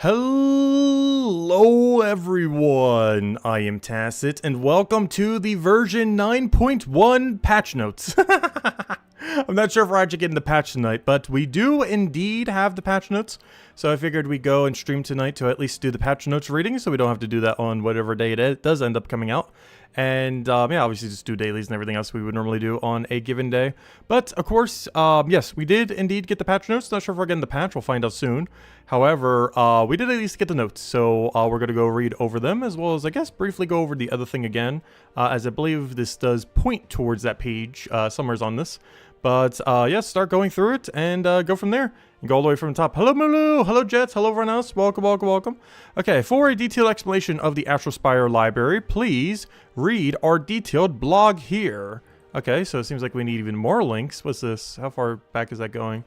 Hello everyone, I am Tacit, and welcome to the version 9.1 patch notes. I'm not sure if we're actually getting the patch tonight, but we do indeed have the patch notes. So I figured we'd go and stream tonight to at least do the patch notes reading, so we don't have to do that on whatever day it does end up coming out. And yeah, obviously just do dailies and everything else we would normally do on a given day. But of course, yes, we did indeed get the patch notes. Not sure if we're getting the patch, we'll find out soon. However, we did at least get the notes, so we're going to go read over them, as well as, I guess, briefly go over the other thing again, as I believe this does point towards that page, somewhere's on this. But, yeah, start going through it, and go from there, and go all the way from the top. Hello, Mulu! Hello, Jets! Hello, everyone else! Welcome, welcome, welcome. Okay, for a detailed explanation of the Astral Spire library, please read our detailed blog here. Okay, so it seems like we need even more links. What's this? How far back is that going?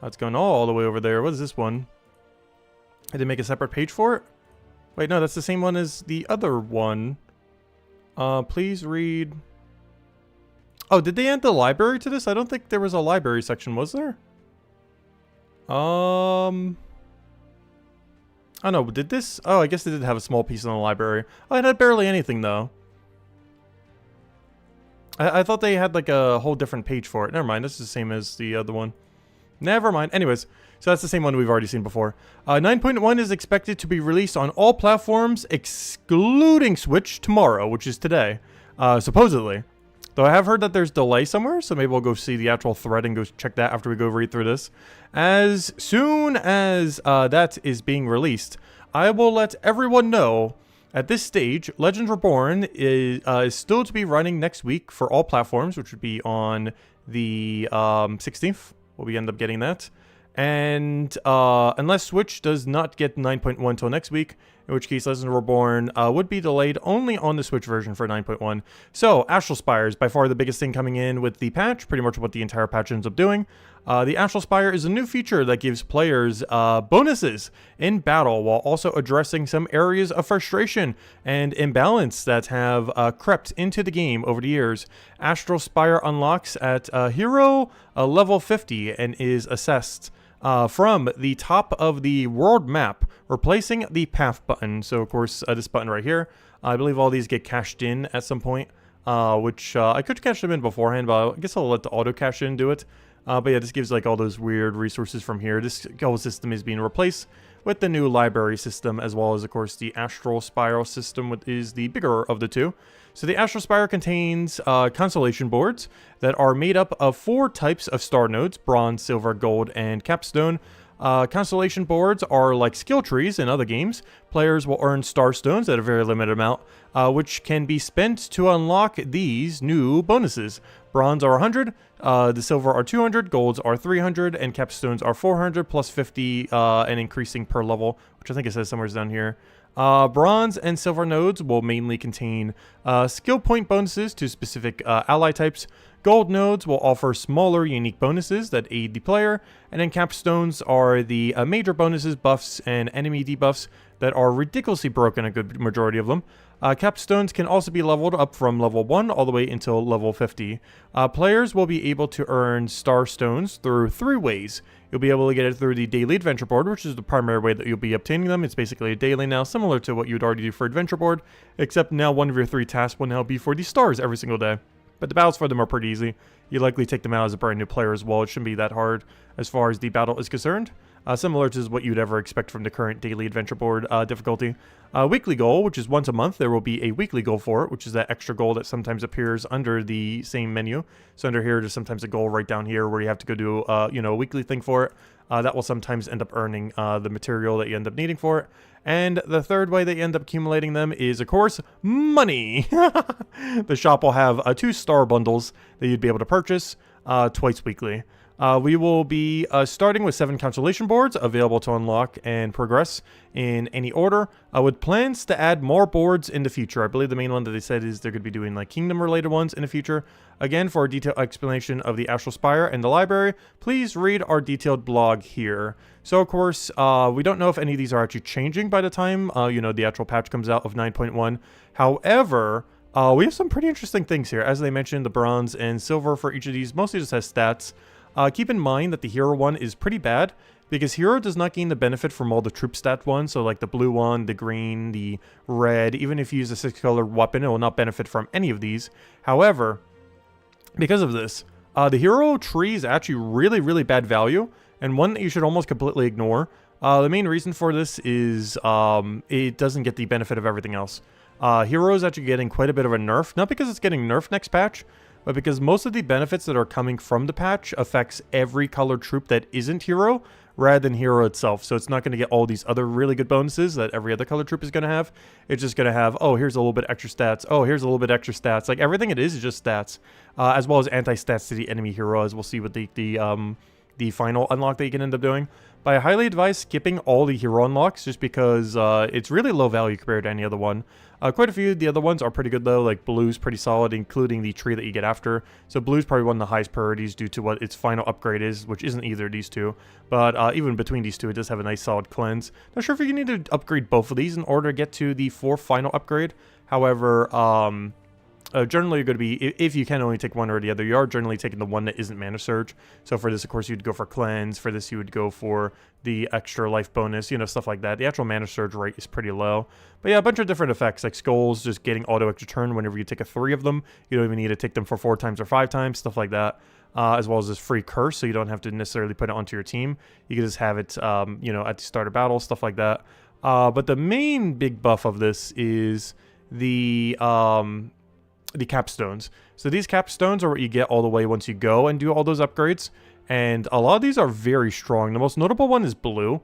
It's going all the way over there. What is this one? I did make a separate page for it? Wait, no, that's the same one as the other one. Please read... Oh, did they add the library to this? I don't think there was a library section, was there? I don't know, did this... Oh, I guess they did have a small piece in the library. Oh, it had barely anything, though. I thought they had, like, a whole different page for it. Never mind, this is the same as the other one. Never mind. Anyways, so that's the same one we've already seen before. 9.1 is expected to be released on all platforms, excluding Switch, tomorrow, which is today, supposedly. Though I have heard that there's delay somewhere, so maybe we'll go see the actual thread and go check that after we go read through this. As soon as that is being released, I will let everyone know. At this stage, Legends Reborn is still to be running next week for all platforms, which would be on the 16th. We end up getting that. And unless Switch does not get 9.1 until next week, in which case Legends Reborn would be delayed only on the Switch version for 9.1. So Astral Spire is by far the biggest thing coming in with the patch, pretty much what the entire patch ends up doing. The Astral Spire is a new feature that gives players bonuses in battle, while also addressing some areas of frustration and imbalance that have crept into the game over the years. Astral Spire unlocks at hero level 50 and is assessed from the top of the world map, replacing the path button. So of course this button right here, I believe all these get cashed in at some point, which I could cash them in beforehand, but I guess I'll let the auto cash in do it. But yeah, this gives like all those weird resources from here. This whole system is being replaced with the new library system, as well as of course the Astral Spiral system, which is the bigger of the two. So the Astral Spire contains constellation boards that are made up of 4 types of star nodes: bronze, silver, gold, and capstone. Constellation boards are like skill trees in other games. Players will earn star stones at a very limited amount, which can be spent to unlock these new bonuses. Bronze are 100, the silver are 200, golds are 300, and capstones are 400 plus 50 and increasing per level, which I think it says somewhere down here. Bronze and silver nodes will mainly contain skill point bonuses to specific ally types. Gold nodes will offer smaller, unique bonuses that aid the player, and then capstones are the major bonuses, buffs, and enemy debuffs that are ridiculously broken, a good majority of them. Capstones can also be leveled up from level 1 all the way until level 50. Players will be able to earn star stones through 3 ways. You'll be able to get it through the daily adventure board, which is the primary way that you'll be obtaining them. It's basically a daily now, similar to what you'd already do for adventure board, except now one of your 3 tasks will now be for the stars every single day. But the battles for them are pretty easy. You likely take them out as a brand new player as well. It shouldn't be that hard as far as the battle is concerned. Similar to what you'd ever expect from the current daily adventure board difficulty. Weekly goal, which is once a month, there will be a weekly goal for it, which is that extra goal that sometimes appears under the same menu. So under here, there's sometimes a goal right down here where you have to go do a weekly thing for it. That will sometimes end up earning the material that you end up needing for it. And the third way that you end up accumulating them is, of course, money. The shop will have 2 star bundles that you'd be able to purchase twice weekly. We will be starting with 7 constellation boards available to unlock and progress in any order, with plans to add more boards in the future. I believe the main one that they said is they're going to be doing like kingdom related ones in the future. Again, for a detailed explanation of the Astral Spire and the library, please read our detailed blog here. So of course, we don't know if any of these are actually changing by the time the actual patch comes out of 9.1. However, we have some pretty interesting things here. As they mentioned, the bronze and silver for each of these mostly just has stats. Keep in mind that the hero one is pretty bad because hero does not gain the benefit from all the troop stat ones, so like the blue one, the green, the red. Even if you use a 6-color weapon, it will not benefit from any of these. However, because of this, the hero tree is actually really, really bad value, and one that you should almost completely ignore. The main reason for this is it doesn't get the benefit of everything else. Hero is actually getting quite a bit of a nerf, not because it's getting nerfed next patch, but because most of the benefits that are coming from the patch affects every colored troop that isn't hero, rather than hero itself. So it's not going to get all these other really good bonuses that every other color troop is going to have. It's just going to have, oh, here's a little bit extra stats. Oh, here's a little bit extra stats. Like everything it is just stats, as well as anti-stats to the enemy hero, as we'll see with the final unlock that you can end up doing. But I highly advise skipping all the hero unlocks just because it's really low value compared to any other one. Quite a few of the other ones are pretty good though, like blue's pretty solid, including the tree that you get after. So blue's probably one of the highest priorities due to what its final upgrade is, which isn't either of these two. But even between these two, it does have a nice solid cleanse. Not sure if you need to upgrade both of these in order to get to the 4th final upgrade. However, generally you're going to be, if you can only take one or the other, you are generally taking the one that isn't Mana Surge. So for this, of course, you'd go for Cleanse. For this, you would go for the extra life bonus, you know, stuff like that. The actual Mana Surge rate is pretty low. But yeah, a bunch of different effects, like Skulls, just getting auto extra turn whenever you take a 3 of them. You don't even need to take them for 4 times or 5 times, stuff like that. As well as this free curse, so you don't have to necessarily put it onto your team. You can just have it, you know, at the start of battle, stuff like that. But the main big buff of this is the capstones. So these capstones are what you get all the way once you go and do all those upgrades, and a lot of these are very strong. The most notable one is blue.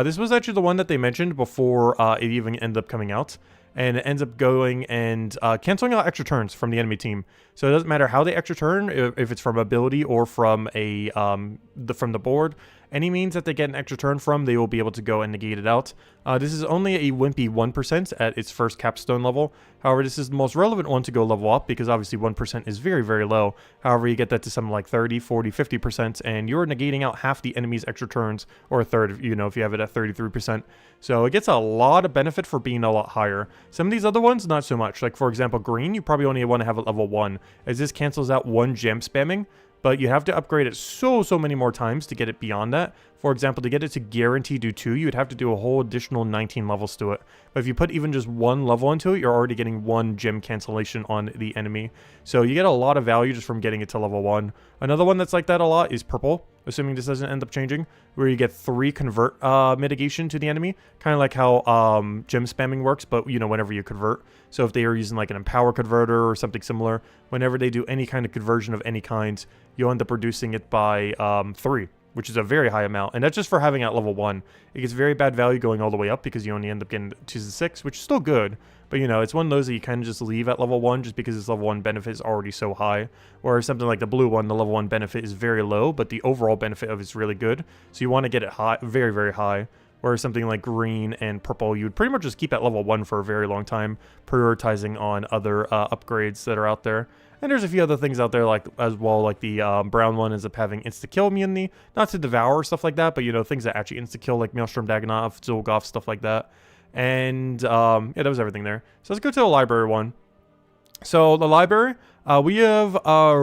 This was actually the one that they mentioned before it even ended up coming out, and it ends up going and canceling out extra turns from the enemy team. So it doesn't matter how they extra turn, if it's from ability or from a from the board. Any means that they get an extra turn from, they will be able to go and negate it out. This is only a wimpy 1% at its first capstone level. However, this is the most relevant one to go level up because obviously 1% is very, very low. However, you get that to something like 30, 40, 50%, and you're negating out half the enemy's extra turns, or a third, you know, if you have it at 33%. So it gets a lot of benefit for being a lot higher. Some of these other ones, not so much. Like, for example, green, you probably only want to have at level 1, as this cancels out 1 gem spamming. But you have to upgrade it so many more times to get it beyond that. For example, to get it to guarantee do 2, you'd have to do a whole additional 19 levels to it. But if you put even just 1 level into it, you're already getting 1 gem cancellation on the enemy. So you get a lot of value just from getting it to level 1. Another one that's like that a lot is purple, assuming this doesn't end up changing, where you get 3 convert mitigation to the enemy. Kind of like how gem spamming works, but you know, whenever you convert. So if they are using like an empower converter or something similar, whenever they do any kind of conversion of any kind, you'll end up reducing it by 3, which is a very high amount. And that's just for having at level 1. It gets very bad value going all the way up because you only end up getting to the 6, which is still good. But, you know, it's one of those that you kind of just leave at level 1 just because its level 1 benefit is already so high. Whereas something like the blue one, the level 1 benefit is very low, but the overall benefit of it is really good. So you want to get it high, very, very high. Whereas something like green and purple, you would pretty much just keep at level 1 for a very long time, prioritizing on other upgrades that are out there. And there's a few other things out there like as well, like the brown one ends up having insta-kill immunity. Not to devour or stuff like that, but, you know, things that actually insta-kill like Maelstrom Dagonov, Zul'Goth, stuff like that. And, yeah, that was everything there. So let's go to the library one. So the library, we have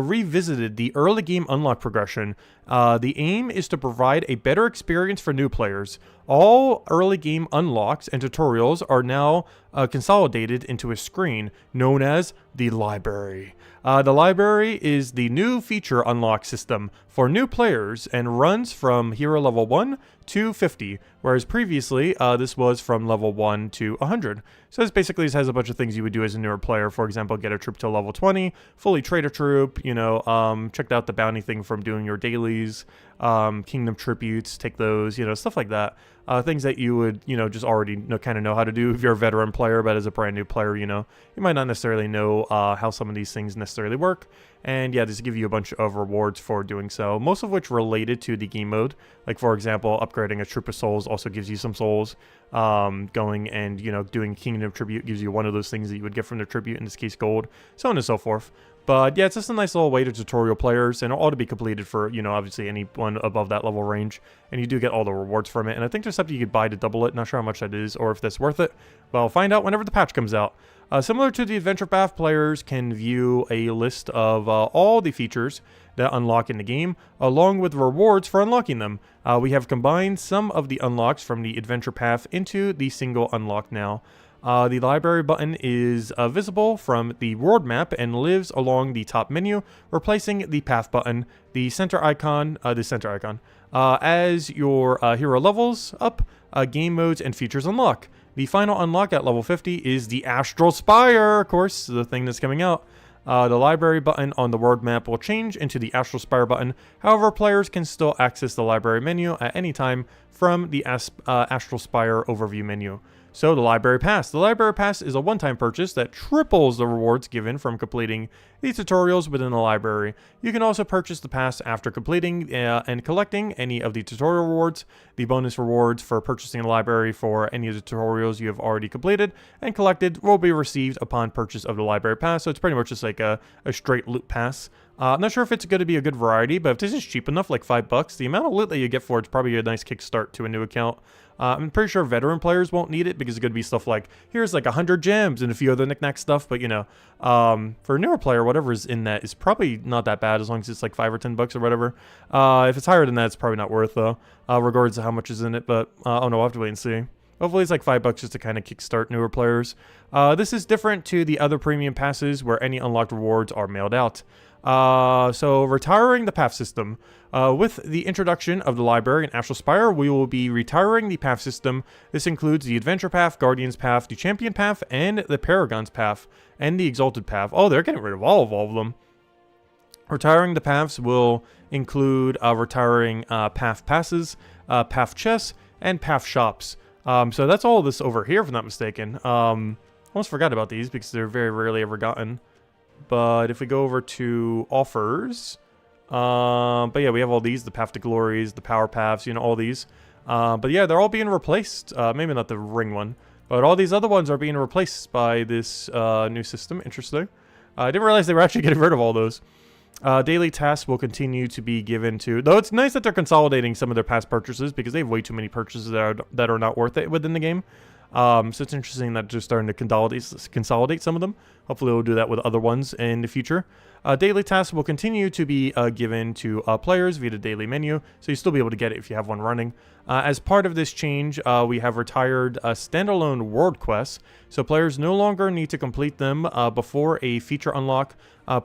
revisited the early game unlock progression. The aim is to provide a better experience for new players. All early game unlocks and tutorials are now consolidated into a screen known as the library. The library is the new feature unlock system for new players and runs from hero level 1 to 50, whereas previously this was from level 1 to 100. So this basically has a bunch of things you would do as a newer player. For example, get a troop to level 20, fully trade a troop, you know, checked out the bounty thing from doing your dailies, kingdom tributes, take those, you know, stuff like that. Things that you would, you know, just already kind of know how to do if you're a veteran player, but as a brand new player, you know, you might not necessarily know how some of these things necessarily work. And yeah, just give you a bunch of rewards for doing so, most of which related to the game mode. Like, for example, upgrading a troop of souls also gives you some souls. Going and, you know, doing kingdom tribute gives you one of those things that you would get from the tribute, in this case gold, so on and so forth. But yeah, it's just a nice little way to tutorial players, and it ought to be completed for, you know, obviously anyone above that level range, and you do get all the rewards from it. And I think there's something you could buy to double it. Not sure how much that is or if that's worth it, but I'll find out whenever the patch comes out. Similar to the Adventure Path, players can view a list of all the features that unlock in the game, along with rewards for unlocking them. We have combined some of the unlocks from the adventure path into the single unlock now. The library button is visible from the world map and lives along the top menu, replacing the path button, the center icon. As your hero levels up, game modes and features unlock. The final unlock at level 50 is the Astral Spire, of course, the thing that's coming out. The library button on the world map will change into the Astral Spire button. However, players can still access the library menu at any time from the Astral Spire overview menu. So the Library Pass. The Library Pass is a one-time purchase that triples the rewards given from completing the tutorials within the library. You can also purchase the pass after completing and collecting any of the tutorial rewards. The bonus rewards for purchasing the library for any of the tutorials you have already completed and collected will be received upon purchase of the Library Pass. So it's pretty much just like a straight loot pass. I'm not sure if it's going to be a good variety, but if this is cheap enough, like $5, the amount of loot that you get for it's probably a nice kickstart to a new account. I'm pretty sure veteran players won't need it because it's going to be stuff like, here's like 100 gems and a few other knick-knack stuff. But, you know, for a newer player, whatever is in that is probably not that bad as long as it's like $5 or $10 or whatever. If it's higher than that, it's probably not worth, though, regardless of how much is in it. But, I don't know, I'll have to wait and see. Hopefully it's like $5 just to kind of kickstart newer players. This is different to the other premium passes where any unlocked rewards are mailed out. So retiring the path system. With the introduction of the library in Astral Spire, we will be retiring the path system. This includes the Adventure Path, Guardian's Path, the Champion Path, and the Paragon's Path, and the Exalted Path. Oh, they're getting rid of all of them. Retiring the paths will include retiring path passes, path chests, and path shops. So that's all this over here, if I'm not mistaken. Almost forgot about these because they're very rarely ever gotten. But if we go over to offers, but yeah, we have all these, the Path to Glories, the Power Paths, you know, all these. But yeah, they're all being replaced. Maybe not the ring one, but all these other ones are being replaced by this new system. Interesting. I didn't realize they were actually getting rid of all those. Daily tasks will continue to be given to, though it's nice that they're consolidating some of their past purchases because they have way too many purchases that are not worth it within the game. So it's interesting that they're starting to consolidate some of them. Hopefully we'll do that with other ones in the future. Daily tasks will continue to be given to players via the daily menu, so you'll still be able to get it if you have one running. As part of this change, we have retired standalone world quests, so players no longer need to complete them before a feature unlock.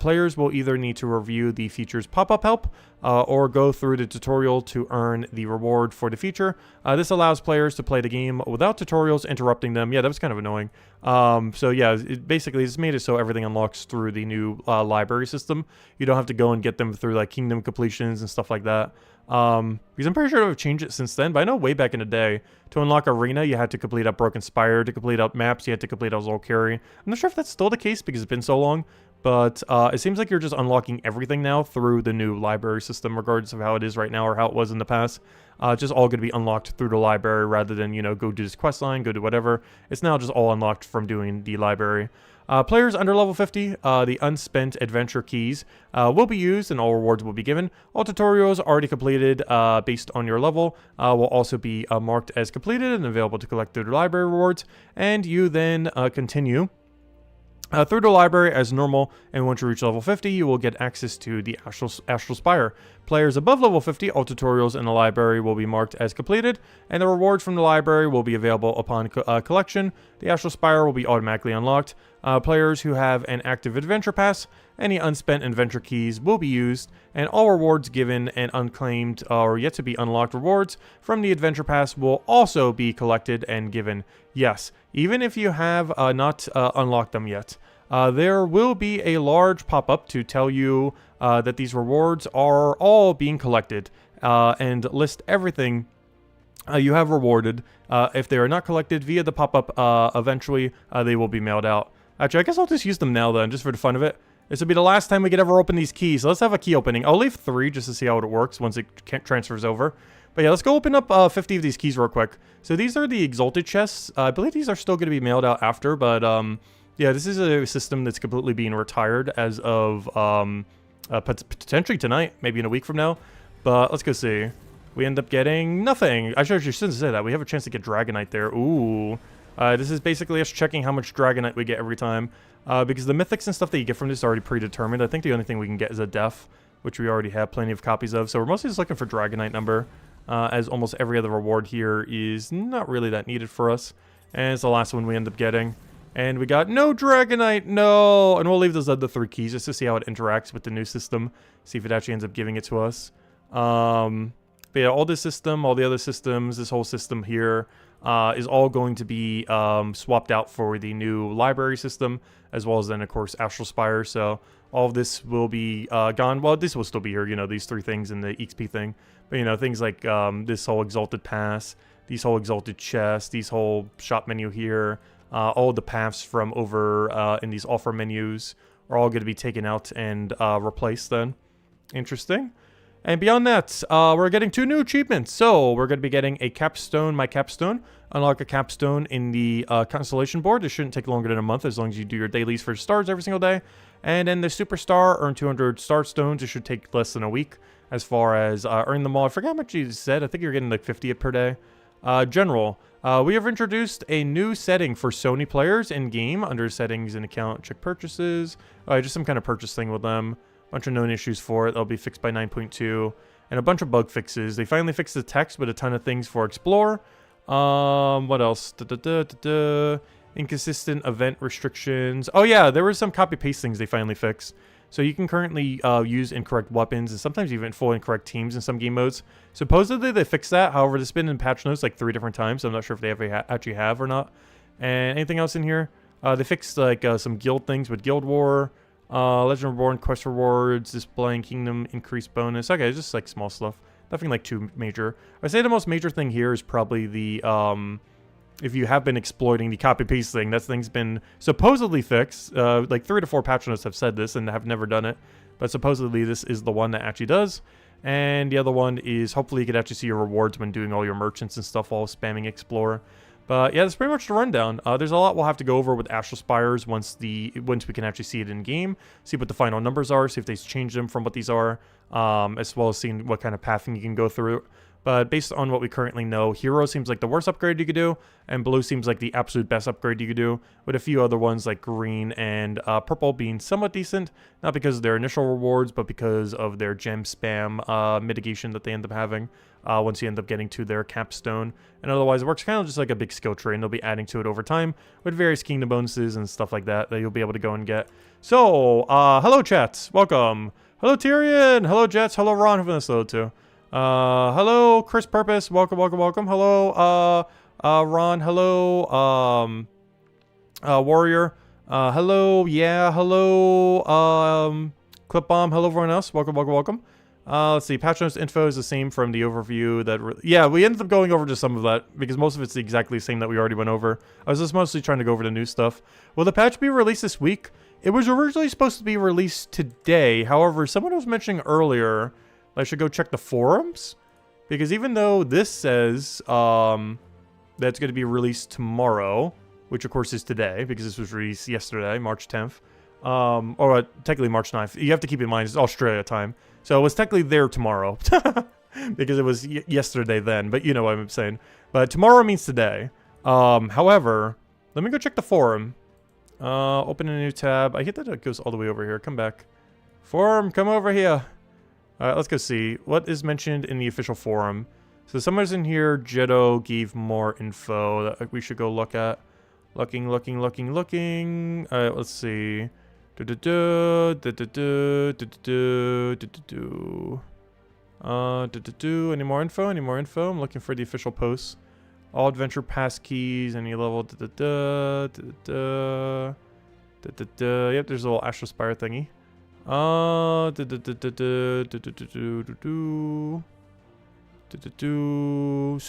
Players will either need to review the feature's pop-up help or go through the tutorial to earn the reward for the feature. This allows players to play the game without tutorials interrupting them. Yeah, that was kind of annoying. So yeah, it basically it's made it so everything unlocks through the new library system. You don't have to go and get them through like kingdom completions and stuff like that. Because I'm pretty sure they've changed it since then, but I know way back in the day, to unlock Arena, you had to complete out Broken Spire, to complete out maps, you had to complete out Zolkari. I'm not sure if that's still the case because it's been so long, but it seems like you're just unlocking everything now through the new library system, regardless of how it is right now or how it was in the past. It's just all going to be unlocked through the library rather than, you know, go do this quest line, go do whatever. It's now just all unlocked from doing the library. Players under level 50, the unspent adventure keys will be used and all rewards will be given. All tutorials already completed based on your level will also be marked as completed and available to collect through the library rewards. And you then continue through the library as normal, and once you reach level 50, you will get access to the Astral Spire. Players above level 50, all tutorials in the library will be marked as completed, and the rewards from the library will be available upon collection. The Astral Spire will be automatically unlocked. Players who have an active adventure pass, any unspent adventure keys will be used, and all rewards given and unclaimed or yet to be unlocked rewards from the adventure pass will also be collected and given. Yes, even if you have not unlocked them yet. There will be a large pop-up to tell you that these rewards are all being collected and list everything you have rewarded. If they are not collected via the pop-up, eventually they will be mailed out. Actually, I guess I'll just use them now then, just for the fun of it. This will be the last time we could ever open these keys, so let's have a key opening. I'll leave 3 just to see how it works once it transfers over. But yeah, let's go open up 50 of these keys real quick. So these are the Exalted chests. I believe these are still going to be mailed out after, but yeah, this is a system that's completely being retired as of potentially tonight, maybe in a week from now. But let's go see. We end up getting nothing. I shouldn't say that. We have a chance to get Dragonite there. Ooh. This is basically us checking how much Dragonite we get every time. Because the mythics and stuff that you get from this are already predetermined. I think the only thing we can get is a Death, which we already have plenty of copies of. So we're mostly just looking for Dragonite number, as almost every other reward here is not really that needed for us. And it's the last one we end up getting. And we got no Dragonite, no! And we'll leave those other 3 keys just to see how it interacts with the new system. See if it actually ends up giving it to us. But yeah, all this system, all the other systems, this whole system here is all going to be swapped out for the new library system, as well as then, of course, Astral Spire. So all of this will be gone. Well, this will still be here, you know, these 3 things in the XP thing. But, you know, things like this whole Exalted Pass, these whole Exalted Chests, these whole shop menu here, all the paths from over in these offer menus are all going to be taken out and replaced then. Interesting. And beyond that, we're getting 2 new achievements. So we're going to be getting a capstone, my capstone. Unlock a capstone in the constellation board. It shouldn't take longer than a month as long as you do your dailies for stars every single day. And then the superstar, earn 200 star stones. It should take less than a week as far as earning them all. I forgot how much you said. I think you're getting like 50 per day. General, we have introduced a new setting for Sony players in game under settings and account. Check purchases. Just some kind of purchase thing with them. Bunch of known issues for it. They'll be fixed by 9.2. And a bunch of bug fixes. They finally fixed the text, but a ton of things for Explore. What else? Inconsistent event restrictions. Oh yeah, there were some copy-paste things they finally fixed. So you can currently use incorrect weapons and sometimes even full incorrect teams in some game modes. Supposedly they fixed that. However, it's been in patch notes like 3 different times. So I'm not sure if they ever actually have or not. And anything else in here? They fixed like some guild things with Guild War. Legend Reborn quest rewards, displaying kingdom increase bonus. Okay, just like small stuff. Nothing like too major. I'd say the most major thing here is probably the, if you have been exploiting the copy-paste thing, that thing's been supposedly fixed. Like 3 to 4 patch notes have said this and have never done it. But supposedly this is the one that actually does. And the other one is hopefully you could actually see your rewards when doing all your merchants and stuff while spamming Explore. But yeah, that's pretty much the rundown. There's a lot we'll have to go over with Astral Spires once we can actually see it in game, see what the final numbers are, see if they change them from what these are, as well as seeing what kind of pathing you can go through. But based on what we currently know, Hero seems like the worst upgrade you could do, and Blue seems like the absolute best upgrade you could do, with a few other ones like Green and Purple being somewhat decent, not because of their initial rewards, but because of their gem spam mitigation that they end up having once you end up getting to their capstone. And otherwise, it works kind of just like a big skill tree, and they'll be adding to it over time with various kingdom bonuses and stuff like that you'll be able to go and get. So, hello chats, welcome. Hello Tyrion, hello Jets, hello Ron, who this hello to. Hello, Chris Purpose. Welcome, welcome, welcome. Hello, Ron. Hello, Warrior. Hello, yeah. Hello, Clip Bomb. Hello, everyone else. Welcome, welcome, welcome. Let's see. Patch notes info is the same from the overview. Yeah, we ended up going over just some of that because most of it's exactly the same that we already went over. I was just mostly trying to go over the new stuff. Will the patch be released this week? It was originally supposed to be released today. However, someone was mentioning earlier I should go check the forums, because even though this says that it's going to be released tomorrow, which of course is today, because this was released yesterday, March 10th, or technically March 9th. You have to keep in mind it's Australia time, so it was technically there tomorrow, because it was yesterday then, but you know what I'm saying. But tomorrow means today. However, let me go check the forum. Open a new tab. I hate that it goes all the way over here. Come back. Forum, come over here. Alright, let's go see. What is mentioned in the official forum? So somewhere's in here, Jetto gave more info that we should go look at. Looking. Alright, let's see. Any more info? I'm looking for the official posts. All adventure pass keys, any level. Yep, there's a little Astral Spire thingy. So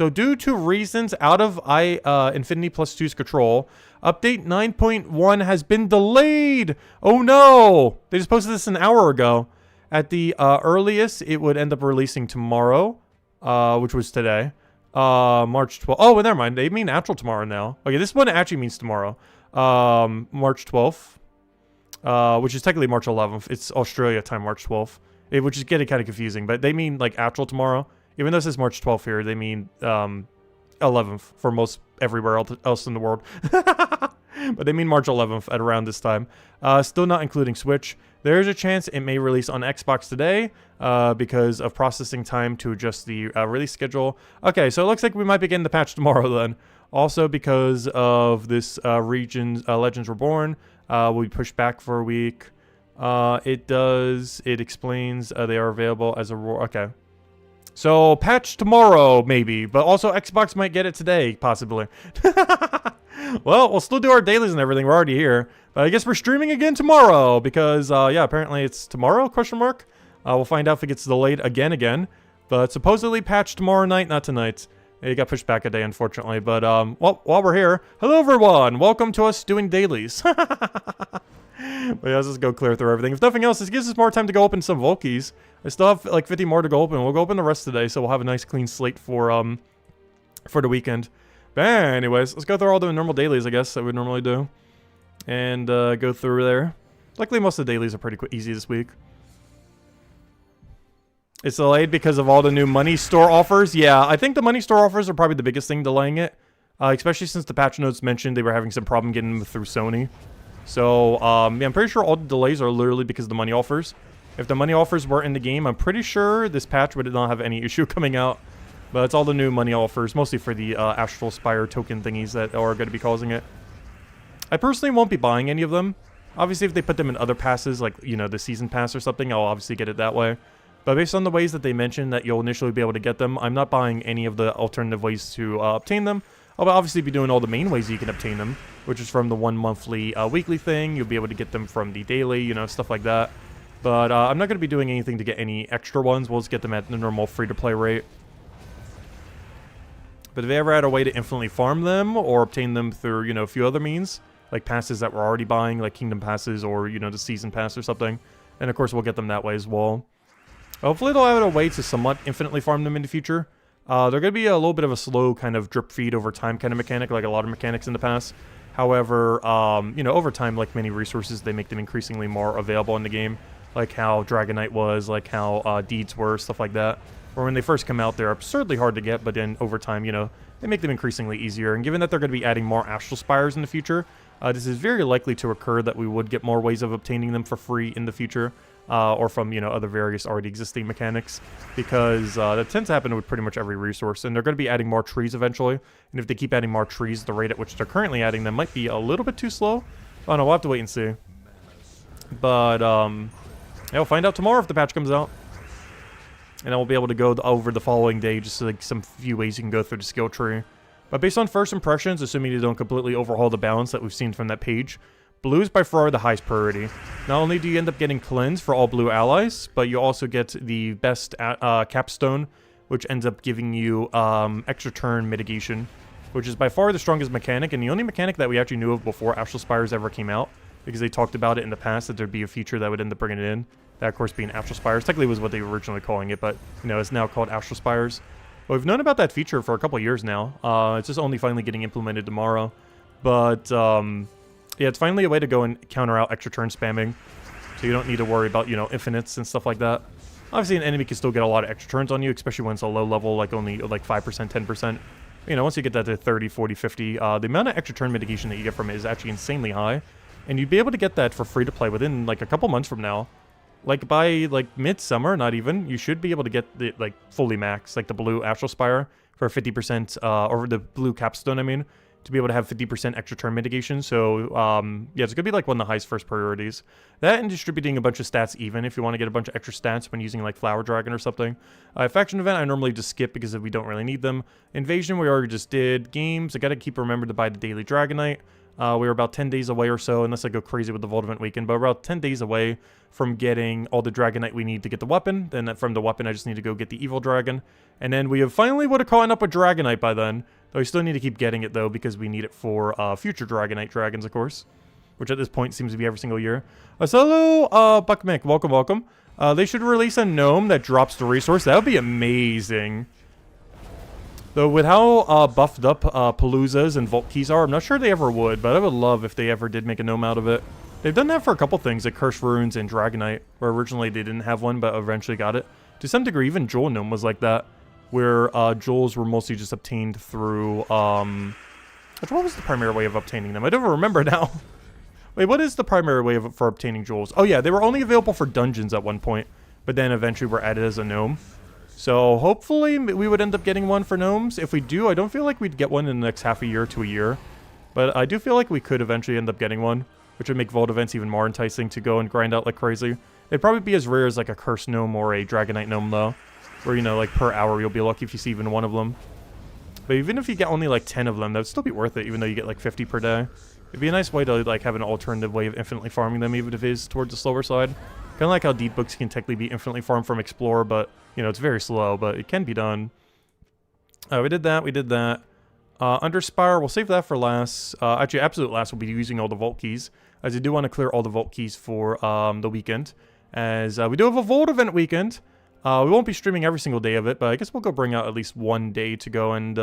due to reasons out of Infinity Plus 2's control, update 9.1 has been delayed. Oh no! They just posted this an hour ago. At the earliest, it would end up releasing tomorrow, which was today, March 12th. Oh, well, never mind. They mean actual tomorrow now. Okay, this one actually means tomorrow, March 12th. Which is technically March 11th. It's Australia time, March 12th. Which is getting kind of confusing, but they mean like actual tomorrow. Even though it says March 12th here, they mean 11th for most everywhere else in the world. But they mean March 11th at around this time. Still not including Switch. There's a chance it may release on Xbox today because of processing time to adjust the release schedule. Okay, so it looks like we might be getting the patch tomorrow then. Also because of this Legends Reborn, we pushed back for a week. It explains they are available as a okay. So patch tomorrow maybe, but also Xbox might get it today possibly. Well, we'll still do our dailies and everything. We're already here, but I guess we're streaming again tomorrow because yeah, apparently it's tomorrow? Question mark. We'll find out if it gets delayed again. But supposedly patch tomorrow night, not tonight. It got pushed back a day, unfortunately. But well, while we're here, hello everyone. Welcome to us doing dailies. But yeah, let's just go clear through everything. If nothing else, this gives us more time to go open some Volkies. I still have like 50 more to go open. We'll go open the rest today, so we'll have a nice clean slate for the weekend. But anyways, let's go through all the normal dailies, I guess, that we normally do. And go through there. Luckily, most of the dailies are pretty easy this week. It's delayed because of all the new money store offers. Yeah, I think the money store offers are probably the biggest thing delaying it. Especially since the patch notes mentioned they were having some problem getting them through Sony. So, yeah, I'm pretty sure all the delays are literally because of the money offers. If the money offers were in the game, I'm pretty sure this patch would not have any issue coming out. But it's all the new money offers, mostly for the Astral Spire token thingies that are going to be causing it. I personally won't be buying any of them. Obviously, if they put them in other passes, like, you know, the season pass or something, I'll obviously get it that way. But based on the ways that they mentioned that you'll initially be able to get them, I'm not buying any of the alternative ways to obtain them. I'll obviously be doing all the main ways you can obtain them, which is from the 1 monthly weekly thing. You'll be able to get them from the daily, you know, stuff like that. But I'm not going to be doing anything to get any extra ones. We'll just get them at the normal free-to-play rate. But if they ever had a way to infinitely farm them or obtain them through, you know, a few other means, like passes that we're already buying, like Kingdom Passes or, you know, the Season Pass or something, and of course we'll get them that way as well. Hopefully they'll have a way to somewhat infinitely farm them in the future. They're going to be a little bit of a slow kind of drip feed over time kind of mechanic, like a lot of mechanics in the past. However, you know, over time, like many resources, they make them increasingly more available in the game. Like how Dragonite was, like how Deeds were, stuff like that. Or when they first come out, they're absurdly hard to get, but then over time, you know, they make them increasingly easier. And given that they're going to be adding more Astral Spires in the future, this is very likely to occur that we would get more ways of obtaining them for free in the future. Or from, you know, other various already existing mechanics, because that tends to happen with pretty much every resource, and they're going to be adding more trees eventually, and if they keep adding more trees, the rate at which they're currently adding them might be a little bit too slow. Oh no, we'll have to wait and see. But, yeah, we'll find out tomorrow if the patch comes out. And then we'll be able to go over the following day, just like some few ways you can go through the skill tree. But based on first impressions, assuming you don't completely overhaul the balance that we've seen from that page, blue is by far the highest priority. Not only do you end up getting cleanse for all blue allies, but you also get the best capstone, which ends up giving you extra turn mitigation, which is by far the strongest mechanic, and the only mechanic that we actually knew of before Astral Spires ever came out, because they talked about it in the past that there'd be a feature that would end up bringing it in. That, of course, being Astral Spires. Technically was what they were originally calling it, but, you know, it's now called Astral Spires. But we've known about that feature for a couple years now. It's just only finally getting implemented tomorrow. But, yeah, it's finally a way to go and counter out extra turn spamming, so you don't need to worry about, you know, infinites and stuff like that. Obviously, an enemy can still get a lot of extra turns on you, especially when it's a low level, like only like 5%, 10%. You know, once you get that to 30, 40, 50, the amount of extra turn mitigation that you get from it is actually insanely high. And you'd be able to get that for free to play within like a couple months from now. Like by like midsummer, not even, you should be able to get the like fully max, like the blue Astral Spire for 50%, or the blue capstone, I mean, to be able to have 50% extra turn mitigation. So, yeah, it's going to be like one of the highest first priorities. That and distributing a bunch of stats even if you want to get a bunch of extra stats when using like Flower Dragon or something. Faction Event, I normally just skip because we don't really need them. Invasion, we already just did. Games, I got to keep remembering to buy the Daily Dragonite. We're about 10 days away or so, unless I go crazy with the Vault Event weekend, but we're about 10 days away from getting all the Dragonite we need to get the weapon. Then from the weapon, I just need to go get the Evil Dragon. And then we have finally would have caught up with Dragonite by then. Though I still need to keep getting it, though, because we need it for future Dragonite dragons, of course. Which at this point seems to be every single year. So hello, Buck Mick. Welcome, welcome. They should release a gnome that drops the resource. That would be amazing. Though with how buffed up Paloozas and Vault Keys are, I'm not sure they ever would, but I would love if they ever did make a gnome out of it. They've done that for a couple things, like Cursed Runes and Dragonite, where originally they didn't have one, but eventually got it. To some degree, even Jewel Gnome was like that, where jewels were mostly just obtained through What was the primary way of obtaining them? I don't remember now. Wait, what is the primary way for obtaining jewels? Oh yeah, they were only available for dungeons at one point, but then eventually were added as a gnome. So hopefully we would end up getting one for gnomes. If we do, I don't feel like we'd get one in the next half a year to a year. But I do feel like we could eventually end up getting one, which would make vault events even more enticing to go and grind out like crazy. It'd probably be as rare as like a cursed gnome or a dragonite gnome though, where, you know, like per hour you'll be lucky if you see even one of them. But even if you get only like 10 of them, that would still be worth it, even though you get like 50 per day. It'd be a nice way to like have an alternative way of infinitely farming them, even if it is towards the slower side. Kind of like how deep books can technically be infinitely farmed from Explorer, but, you know, it's very slow, but it can be done. We did that, we did that. Underspire, we'll save that for last. Actually, absolute last will be using all the vault keys, as I do want to clear all the vault keys for the weekend. As we do have a vault event weekend. We won't be streaming every single day of it, but I guess we'll go bring out at least one day to go and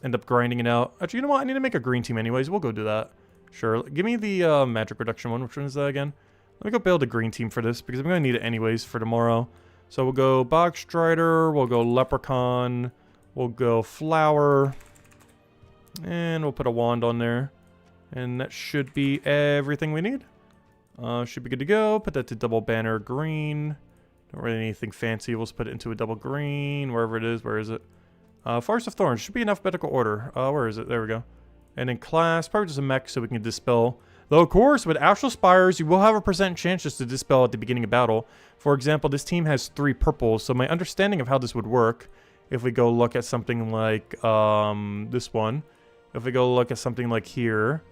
end up grinding it out. Actually, you know what? I need to make a green team anyways. We'll go do that. Sure. Give me the magic reduction one. Which one is that again? Let me go build a green team for this, because I'm going to need it anyways for tomorrow. So we'll go Bog Strider, we'll go Leprechaun, we'll go Flower, and we'll put a wand on there. And that should be everything we need. Should be good to go. Put that to double banner green. Don't really need anything fancy. We'll just put it into a double green, wherever it is. Where is it? Forest of Thorns. Should be in alphabetical order. Where is it? There we go. And in class, probably just a mech so we can dispel. Though, of course, with Astral Spires, you will have a % chance just to dispel at the beginning of battle. For example, this team has 3 purples, so my understanding of how this would work, if we go look at something like this one, if we go look at something like here,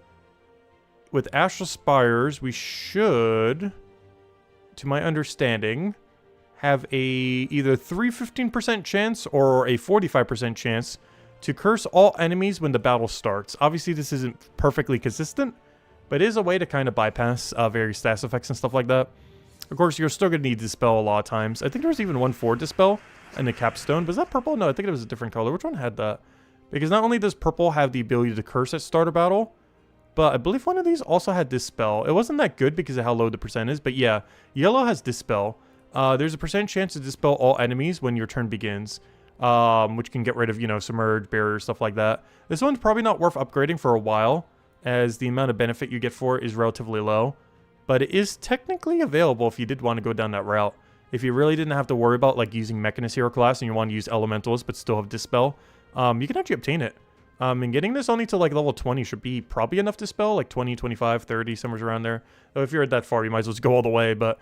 with Astral Spires, we should, to my understanding, have a either 15% chance or a 45% chance to curse all enemies when the battle starts. Obviously, this isn't perfectly consistent, but it is a way to kind of bypass various stats effects and stuff like that. Of course, you're still going to need Dispel a lot of times. I think there was even one for Dispel in the capstone. Was that purple? No, I think it was a different color. Which one had that? Because not only does purple have the ability to curse at start of battle, but I believe one of these also had Dispel. It wasn't that good because of how low the percent is, but yeah, yellow has Dispel. There's a % chance to dispel all enemies when your turn begins, which can get rid of, you know, submerge, barrier, stuff like that. This one's probably not worth upgrading for a while, as the amount of benefit you get for it is relatively low. But it is technically available if you did want to go down that route. If you really didn't have to worry about like using Mechanist Hero class and you want to use Elementals but still have Dispel, you can actually obtain it. And getting this only to like level 20 should be probably enough to spell, like 20, 25, 30, somewhere around there. Though if you're that far, you might as well just go all the way. But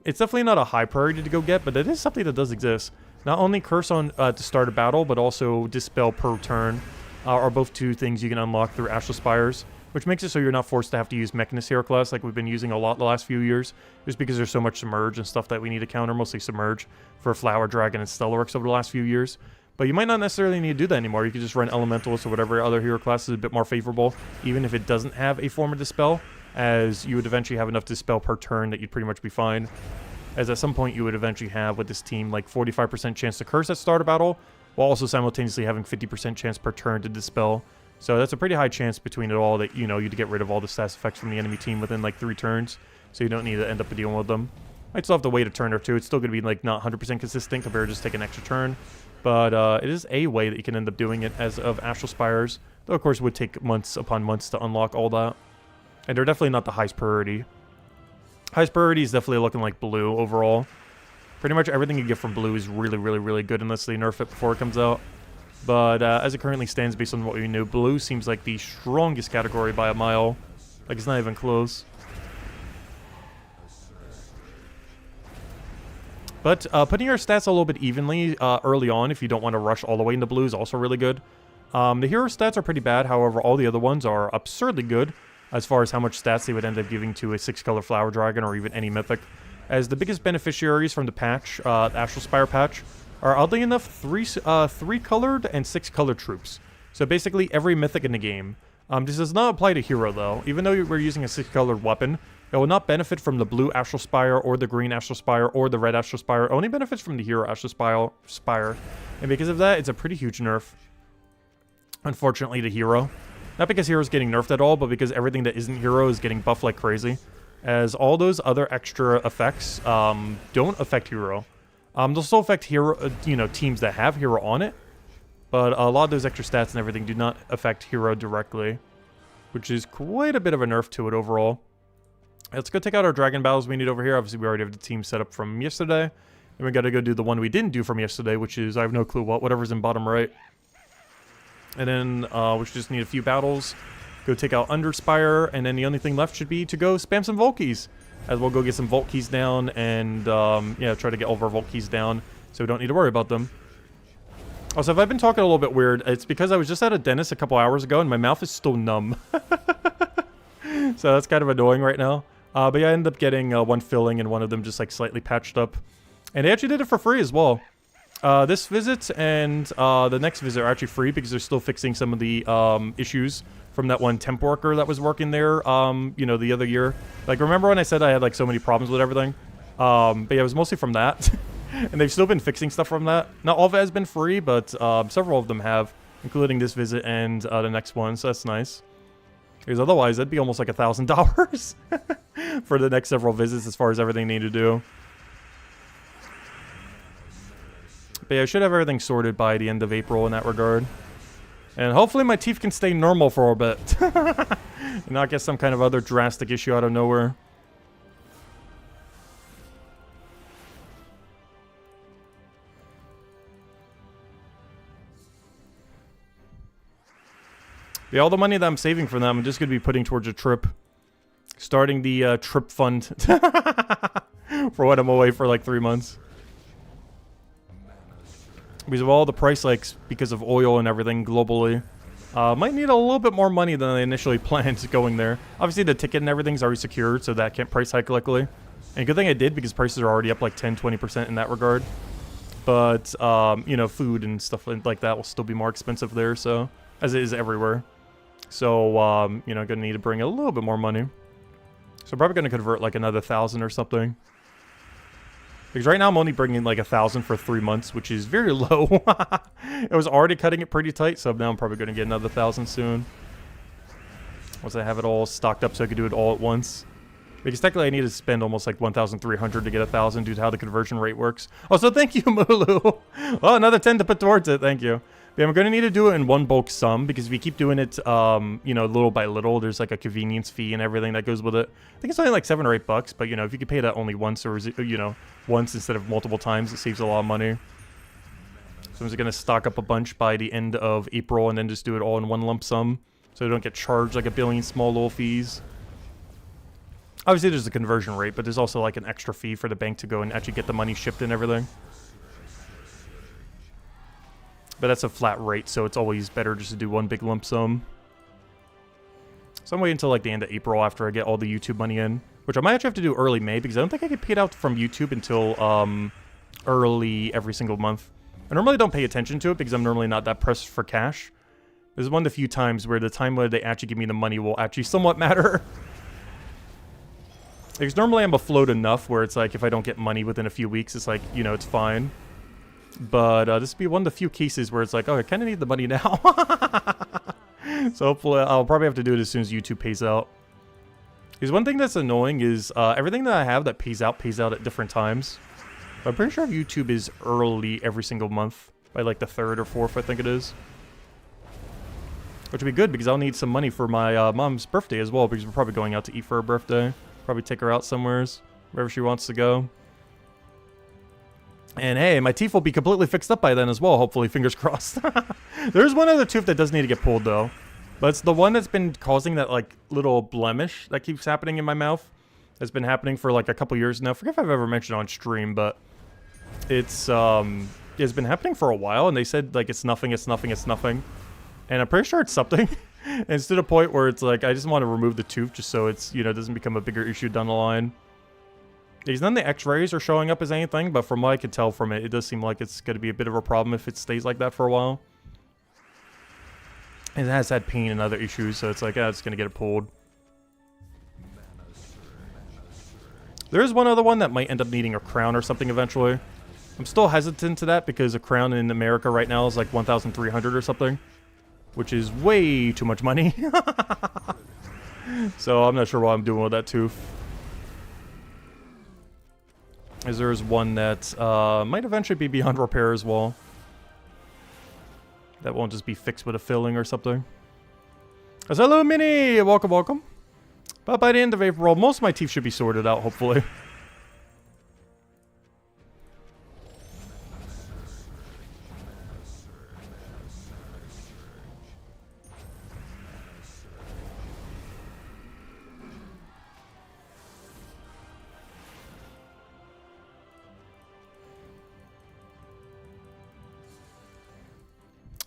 it's definitely not a high priority to go get, but it is something that does exist. Not only curse on to start a battle, but also dispel per turn are both 2 things you can unlock through Astral Spires, which makes it so you're not forced to have to use Mechanist Hero class like we've been using a lot the last few years, just because there's so much Submerge and stuff that we need to counter, mostly Submerge, for Flower Dragon and Stellarix over the last few years. But you might not necessarily need to do that anymore. You could just run Elementalist or whatever other hero class is a bit more favorable, even if it doesn't have a form of Dispel, as you would eventually have enough Dispel per turn that you'd pretty much be fine. As at some point you would eventually have with this team like 45% chance to curse at start of battle, while also simultaneously having 50% chance per turn to Dispel. So that's a pretty high chance between it all that, you know, you'd get rid of all the stats effects from the enemy team within like 3 turns, so you don't need to end up dealing with them. Might still have to wait a turn or 2. It's still going to be like not 100% consistent compared to just taking an extra turn. But it is a way that you can end up doing it as of Astral Spires. Though, of course, it would take months upon months to unlock all that. And they're definitely not the highest priority. Highest priority is definitely looking like blue overall. Pretty much everything you get from blue is really, really, really good unless they nerf it before it comes out. But as it currently stands, based on what we knew, blue seems like the strongest category by a mile. Like, it's not even close. But putting your stats a little bit evenly early on, if you don't want to rush all the way into blue, is also really good. The hero stats are pretty bad, however, all the other ones are absurdly good as far as how much stats they would end up giving to a 6-color Flower Dragon or even any mythic. As the biggest beneficiaries from the patch, the Astral Spire patch, are oddly enough 3-colored and 6-colored troops. So basically every mythic in the game. This does not apply to hero though. Even though we're using a 6-colored weapon, it will not benefit from the blue Astral Spire or the green Astral Spire or the red Astral Spire. It only benefits from the hero Astral Spire. And because of that, it's a pretty huge nerf. Unfortunately, to hero. Not because hero's getting nerfed at all, but because everything that isn't hero is getting buffed like crazy. As all those other extra effects don't affect hero. They'll still affect hero, you know, teams that have hero on it. But a lot of those extra stats and everything do not affect hero directly, which is quite a bit of a nerf to it overall. Let's go take out our dragon battles we need over here. Obviously, we already have the team set up from yesterday. And we got to go do the one we didn't do from yesterday, which is, I have no clue whatever's in bottom right. And then we should just need a few battles. Go take out Underspire, and then the only thing left should be to go spam some Vault Keys. As we'll go get some Vault Keys down and, yeah, try to get all of our Vault Keys down so we don't need to worry about them. Also, if I've been talking a little bit weird, it's because I was just at a dentist a couple hours ago and my mouth is still numb. So that's kind of annoying right now. But yeah, I ended up getting one filling and one of them just like slightly patched up. And they actually did it for free as well. This visit and the next visit are actually free because they're still fixing some of the issues from that one temp worker that was working there, you know, the other year. Like, remember when I said I had like so many problems with everything? But yeah, it was mostly from that. And they've still been fixing stuff from that. Not all of it has been free, but several of them have, including this visit and the next one, so that's nice. Because otherwise, that'd be almost like $1,000 for the next several visits as far as everything they need to do. But yeah, I should have everything sorted by the end of April in that regard. And hopefully my teeth can stay normal for a bit. And not get some kind of other drastic issue out of nowhere. Yeah, all the money that I'm saving from them, I'm just going to be putting towards a trip. Starting the trip fund. For when I'm away for like 3 months. Because of all the price hikes because of oil and everything globally. Might need a little bit more money than I initially planned going there. Obviously the ticket and everything's already secured, so that can't price hike likely. And good thing I did because prices are already up like 10-20% in that regard. But, you know, food and stuff like that will still be more expensive there, so... As it is everywhere. So, you know, gonna need to bring a little bit more money. So I'm probably gonna convert like another 1,000 or something. Because right now I'm only bringing like 1,000 for 3 months, which is very low. It was already cutting it pretty tight, so now I'm probably gonna get another 1,000 soon. Once I have it all stocked up so I can do it all at once. Because technically I need to spend almost like 1,300 to get 1,000 due to how the conversion rate works. Oh, so thank you, Mulu. Oh, another 10 to put towards it. Thank you. Yeah, I'm going to need to do it in one bulk sum, because if you keep doing it, you know, little by little, there's like a convenience fee and everything that goes with it. I think it's only like $7 or $8, but you know, if you could pay that only once, or you know, once instead of multiple times, it saves a lot of money. So I'm just going to stock up a bunch by the end of April and then just do it all in one lump sum, so I don't get charged like a billion small little fees. Obviously, there's a conversion rate, but there's also like an extra fee for the bank to go and actually get the money shipped and everything. But that's a flat rate, so it's always better just to do one big lump sum. So I'm waiting until like the end of April after I get all the YouTube money in. Which I might actually have to do early May, because I don't think I get paid out from YouTube until early every single month. I normally don't pay attention to it, because I'm normally not that pressed for cash. This is one of the few times where the time when they actually give me the money will actually somewhat matter. Because normally I'm afloat enough where it's like, if I don't get money within a few weeks, it's like, you know, it's fine. But this will be one of the few cases where it's like, oh, I kind of need the money now. So hopefully I'll probably have to do it as soon as YouTube pays out. Because one thing that's annoying is everything that I have that pays out at different times. But I'm pretty sure YouTube is early every single month. By like the 3rd or 4th, I think it is. Which would be good because I'll need some money for my mom's birthday as well. Because we're probably going out to eat for her birthday. Probably take her out somewheres, wherever she wants to go. And hey, my teeth will be completely fixed up by then as well, hopefully, fingers crossed. There's one other tooth that does need to get pulled, though. But it's the one that's been causing that, like, little blemish that keeps happening in my mouth. That's been happening for, like, a couple years now. I forget if I've ever mentioned it on stream, but it's been happening for a while, and they said, like, it's nothing, it's nothing, it's nothing. And I'm pretty sure it's something. And it's to the point where it's like, I just want to remove the tooth just so it's, you know, doesn't become a bigger issue down the line. Because none of the x-rays are showing up as anything, but from what I could tell from it, it does seem like it's going to be a bit of a problem if it stays like that for a while. And it has had pain and other issues, so it's like, yeah, it's going to get it pulled. There is one other one that might end up needing a crown or something eventually. I'm still hesitant to that because a crown in America right now is like 1,300 or something. Which is way too much money. So I'm not sure what I'm doing with that tooth. As there is one that might eventually be beyond repair as well. That won't just be fixed with a filling or something. Hello, Mini! Welcome, welcome. But by the end of April, most of my teeth should be sorted out, hopefully.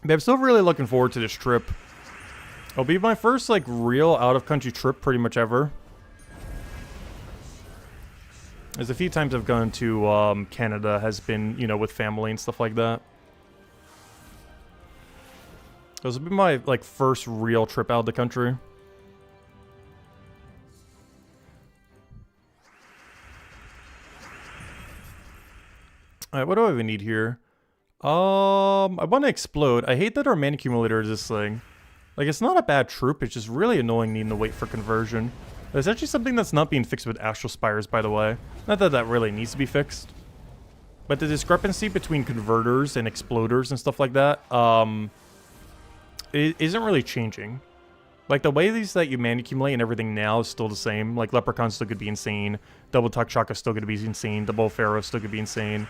But I'm still really looking forward to this trip. It'll be my first, like, real out-of-country trip pretty much ever. There's a few times I've gone to Canada has been, you know, with family and stuff like that. This will be my, like, first real trip out of the country. Alright, what do I even need here? I want to explode. I hate that our mana accumulator is this thing. Like, it's not a bad troop, it's just really annoying needing to wait for conversion. It's actually something that's not being fixed with Astral Spires, by the way. Not that that really needs to be fixed. But the discrepancy between converters and exploders and stuff like that, it isn't really changing. Like, the way these that you mana accumulate and everything now is still the same. Like, Leprechaun's still gonna be insane. Double Tuck Shock is still gonna be insane. Double Pharaoh is still gonna be insane.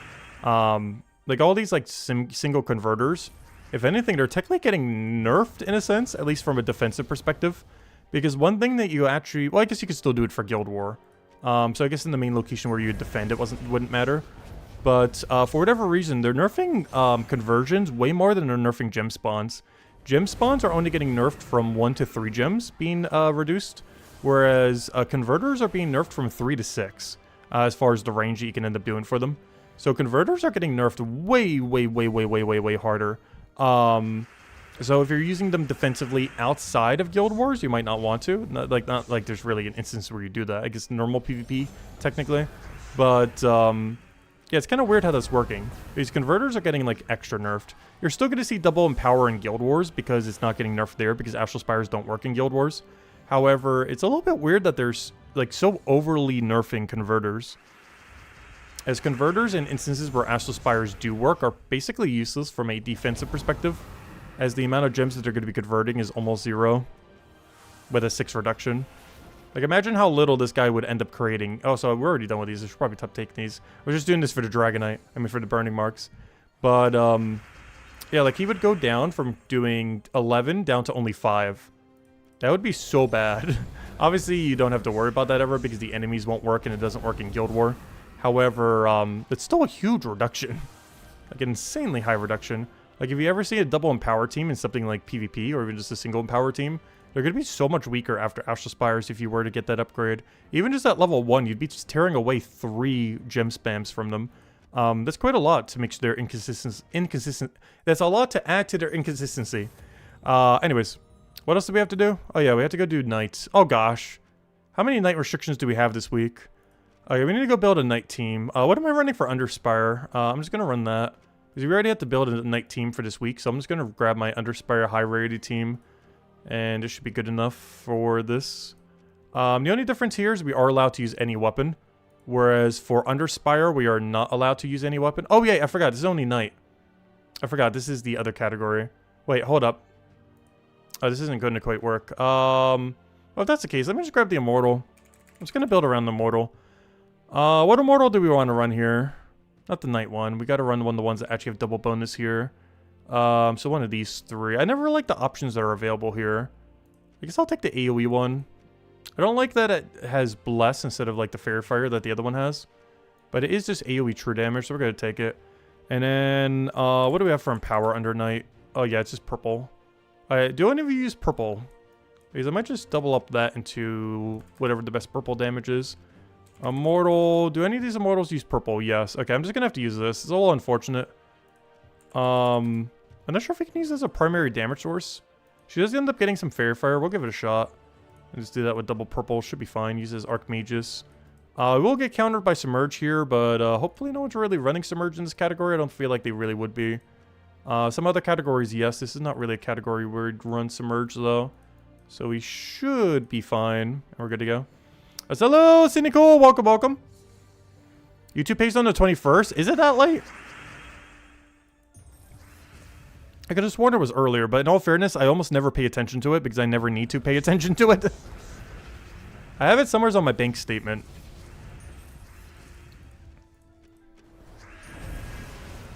Like, all these, like, single converters, if anything, they're technically getting nerfed in a sense, at least from a defensive perspective. Because one thing that you actually... Well, I guess you could still do it for Guild War. So I guess in the main location where you would defend, it wouldn't matter. But for whatever reason, they're nerfing conversions way more than they're nerfing gem spawns. Gem spawns are only getting nerfed from 1 to 3 gems being reduced. Whereas converters are being nerfed from 3 to 6. As far as the range that you can end up doing for them. So converters are getting nerfed way harder. So if you're using them defensively outside of Guild Wars, you might not want to. Not like there's really an instance where you do that. I guess normal PvP, technically. But, yeah, it's kind of weird how that's working. These converters are getting, like, extra nerfed. You're still going to see double empower in Guild Wars because it's not getting nerfed there because Astral Spires don't work in Guild Wars. However, it's a little bit weird that there's, like, so overly nerfing converters. As converters in instances where Astral Spires do work are basically useless from a defensive perspective, as the amount of gems that they're going to be converting is almost 0, with a 6 reduction. Like, imagine how little this guy would end up creating. Oh, so we're already done with these. I should probably top take these. We're just doing this for the Dragonite. I mean, for the Burning Marks. But, yeah, like, he would go down from doing 11 down to only 5. That would be so bad. Obviously, you don't have to worry about that ever because the enemies won't work and it doesn't work in Guild War. However, it's still a huge reduction. Like, an insanely high reduction. Like, if you ever see a double empower team in something like PvP, or even just a single empower team, they're going to be so much weaker after Astral Spires if you were to get that upgrade. Even just at level 1, you'd be just tearing away 3 gem spams from them. That's quite a lot to make their inconsistent. That's a lot to add to their inconsistency. Anyways, what else do we have to do? Oh yeah, we have to go do nights. Oh gosh. How many night restrictions do we have this week? Okay, we need to go build a night team. What am I running for Underspire? I'm just going to run that. Because we already have to build a night team for this week, so I'm just going to grab my Underspire high rarity team. And it should be good enough for this. The only difference here is we are allowed to use any weapon. Whereas for Underspire, we are not allowed to use any weapon. Oh yeah, I forgot. This is only night. I forgot. This is the other category. Wait, hold up. Oh, this isn't going to quite work. Well, if that's the case, let me just grab the Immortal. I'm just going to build around the Immortal. What Immortal do we want to run here? Not the night one. We got to run one of the ones that actually have double bonus here. So one of these 3. I never like the options that are available here. I guess I'll take the AoE one. I don't like that it has Bless instead of like the Fairy Fire that the other one has. But it is just AoE true damage, so we're going to take it. And then, what do we have for Empower under Night? Oh yeah, it's just purple. Do any of you use purple? Because I might just double up that into whatever the best purple damage is. Immortal. Do any of these Immortals use purple? Yes. Okay, I'm just going to have to use this. It's a little unfortunate. I'm not sure if we can use this as a primary damage source. She does end up getting some Fairy Fire. We'll give it a shot. And just do that with double purple. Should be fine. Use as Archmagus. We will get countered by Submerge here, but hopefully no one's really running Submerge in this category. I don't feel like they really would be. Some other categories, yes. This is not really a category where we'd run Submerge, though. So we should be fine. And we're good to go. Hello, Cynical. Welcome, welcome. YouTube pays on the 21st. Is it that late? I could have sworn it was earlier, but in all fairness, I almost never pay attention to it because I never need to pay attention to it. I have it somewhere on my bank statement.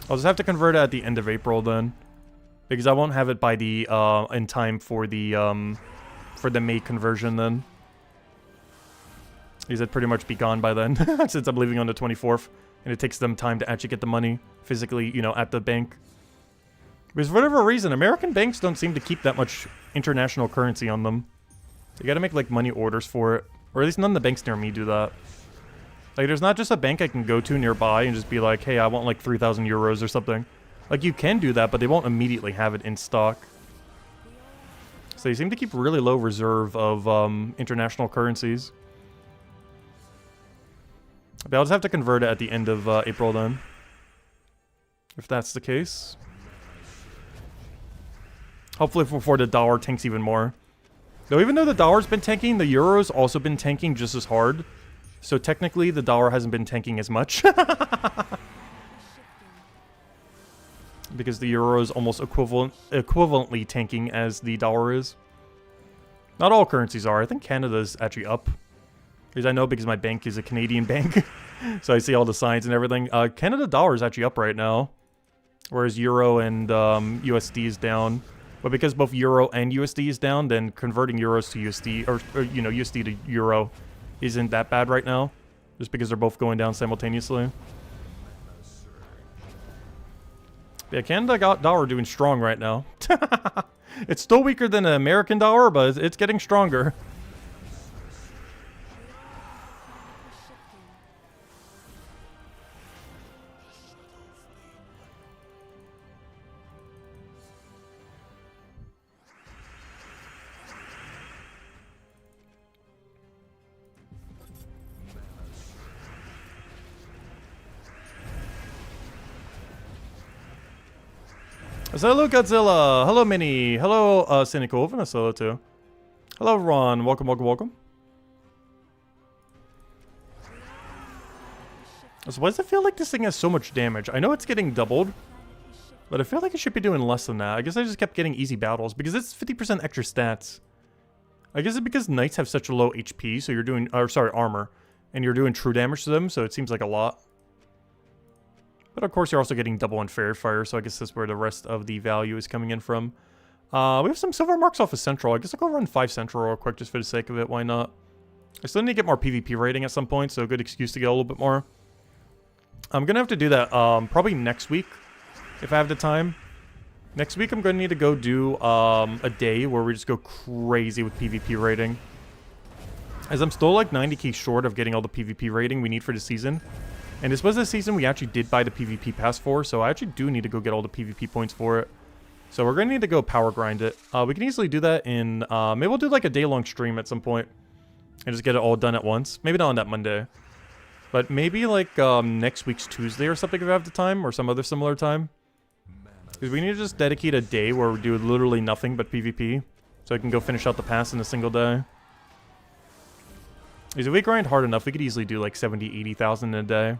I'll just have to convert it at the end of April then, because I won't have it by the in time for the May conversion then. Because it'd pretty much be gone by then, since I'm leaving on the 24th, and it takes them time to actually get the money physically, you know, at the bank. Because for whatever reason, American banks don't seem to keep that much international currency on them. You gotta make, like, money orders for it. Or at least none of the banks near me do that. Like, there's not just a bank I can go to nearby and just be like, hey, I want, like, 3,000 euros or something. Like, you can do that, but they won't immediately have it in stock. So they seem to keep really low reserve of international currencies. But I'll just have to convert it at the end of April then. If that's the case. Hopefully before the dollar tanks even more. Though even though the dollar's been tanking, the euro's also been tanking just as hard. So technically the dollar hasn't been tanking as much. Because the euro is almost equivalently tanking as the dollar is. Not all currencies are. I think Canada's actually up. Because I know because my bank is a Canadian bank. So I see all the signs and everything. Canada dollar is actually up right now. Whereas euro and USD is down. But because both euro and USD is down, then converting euros to USD, or you know, USD to euro isn't that bad right now. Just because they're both going down simultaneously. Yeah, Canada dollar doing strong right now. It's still weaker than the American dollar, but it's getting stronger. So hello Godzilla, hello Minnie, hello Cynical, and a solo too. Hello Ron, welcome, welcome, welcome. So why does it feel like this thing has so much damage? I know it's getting doubled, but I feel like it should be doing less than that. I guess I just kept getting easy battles because it's 50% extra stats. I guess it's because knights have such a low HP, so you're doing, or sorry, armor, and you're doing true damage to them, so it seems like a lot. But of course, you're also getting double and fair fire, so I guess that's where the rest of the value is coming in from. We have some silver marks off of Central. I guess I'll go run 5 Central real quick, just for the sake of it. Why not? I still need to get more PvP rating at some point, so a good excuse to get a little bit more. I'm going to have to do that probably next week, if I have the time. Next week, I'm going to need to go do a day where we just go crazy with PvP rating. As I'm still like 90k short of getting all the PvP rating we need for the season. And this was the season we actually did buy the PvP pass for, so I actually do need to go get all the PvP points for it. So we're going to need to go power grind it. We can easily do that in, maybe we'll do like a day-long stream at some point. And just get it all done at once. Maybe not on that Monday. But maybe like next week's Tuesday or something if I have the time, or some other similar time. Because we need to just dedicate a day where we do literally nothing but PvP. So I can go finish out the pass in a single day. Because if we grind hard enough, we could easily do like 70,000, 80,000 in a day.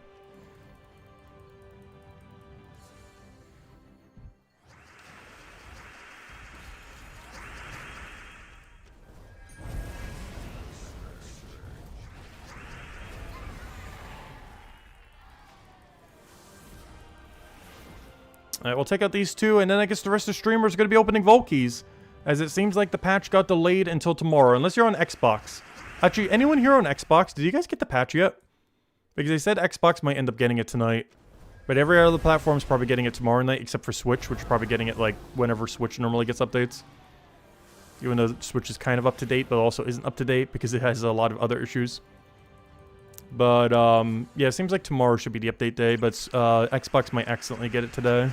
Alright, we'll take out these two, and then I guess the rest of the streamers are going to be opening Vault Keys. As it seems like the patch got delayed until tomorrow, unless you're on Xbox. Actually, anyone here on Xbox, did you guys get the patch yet? Because they said Xbox might end up getting it tonight. But every other platform's probably getting it tomorrow night, except for Switch, which is probably getting it like whenever Switch normally gets updates. Even though Switch is kind of up to date, but also isn't up to date because it has a lot of other issues. But, yeah, it seems like tomorrow should be the update day, but Xbox might accidentally get it today.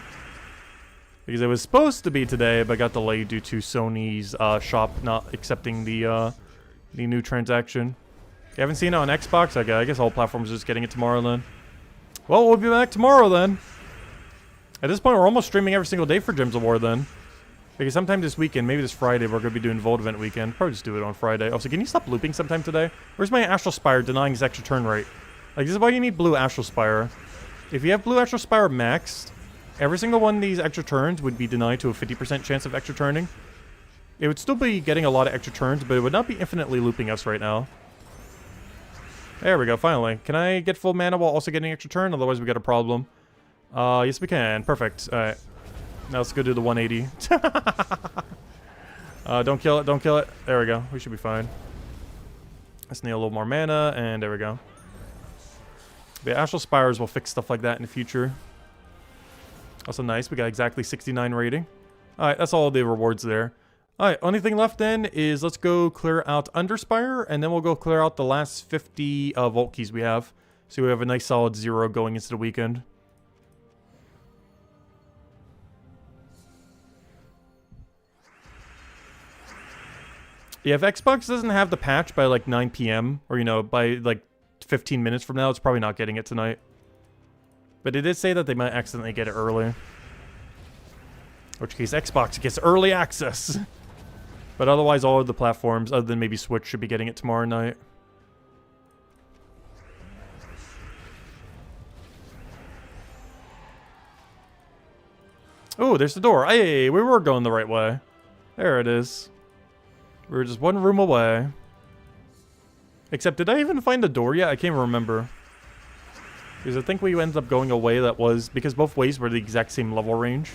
Because it was supposed to be today, but got delayed due to Sony's shop not accepting the new transaction. You haven't seen it on Xbox? Okay, I guess all platforms are just getting it tomorrow then. Well, we'll be back tomorrow then. At this point, we're almost streaming every single day for Gems of War then. Because sometime this weekend, maybe this Friday, we're going to be doing Vault Event weekend. Probably just do it on Friday. Also, can you stop looping sometime today? Where's my Astral Spire denying his extra turn rate? Like, this is why you need blue Astral Spire. If you have blue Astral Spire maxed, every single one of these extra turns would be denied to a 50% chance of extra turning. It would still be getting a lot of extra turns, but it would not be infinitely looping us right now. There we go, finally. Can I get full mana while also getting extra turn? Otherwise we got a problem. Yes we can. Perfect. Alright. Now let's go do the 180. Don't kill it, don't kill it. There we go. We should be fine. Let's need a little more mana, and there we go. The Astral Spires will fix stuff like that in the future. Also nice, we got exactly 69 rating. Alright, that's all the rewards there. Alright, only thing left then is let's go clear out Underspire, and then we'll go clear out the last 50 Vault Keys we have. So we have a nice solid 0 going into the weekend. Yeah, if Xbox doesn't have the patch by like 9 p.m. or, you know, by like 15 minutes from now, it's probably not getting it tonight. But it did say that they might accidentally get it early. In which case, Xbox gets early access. But otherwise, all of the platforms, other than maybe Switch, should be getting it tomorrow night. Oh, there's the door. Hey, we were going the right way. There it is. We were just one room away. Except, did I even find the door yet? I can't remember. Because I think we ended up going a way that was... Because both ways were the exact same level range.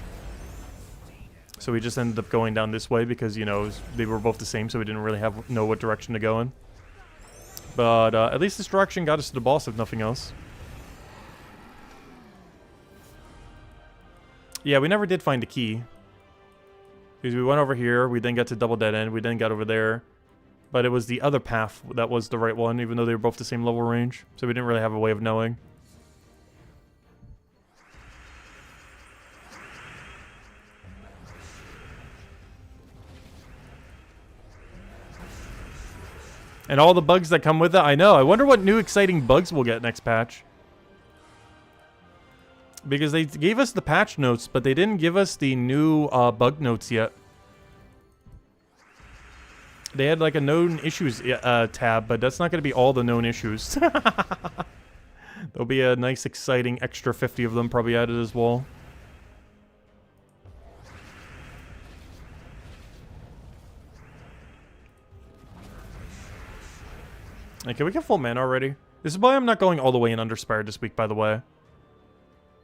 So we just ended up going down this way because, you know, they were both the same, so we didn't really know what direction to go in. But at least this direction got us to the boss, if nothing else. Yeah, we never did find a key. Because we went over here, we then got to double dead end, we then got over there. But it was the other path that was the right one, even though they were both the same level range. So we didn't really have a way of knowing. And all the bugs that come with it, I know. I wonder what new exciting bugs we'll get next patch. Because they gave us the patch notes, but they didn't give us the new bug notes yet. They had like a known issues tab, but that's not going to be all the known issues. There'll be a nice exciting extra 50 of them probably added as well. Hey, can we get full mana already? This is why I'm not going all the way in Underspire this week, by the way.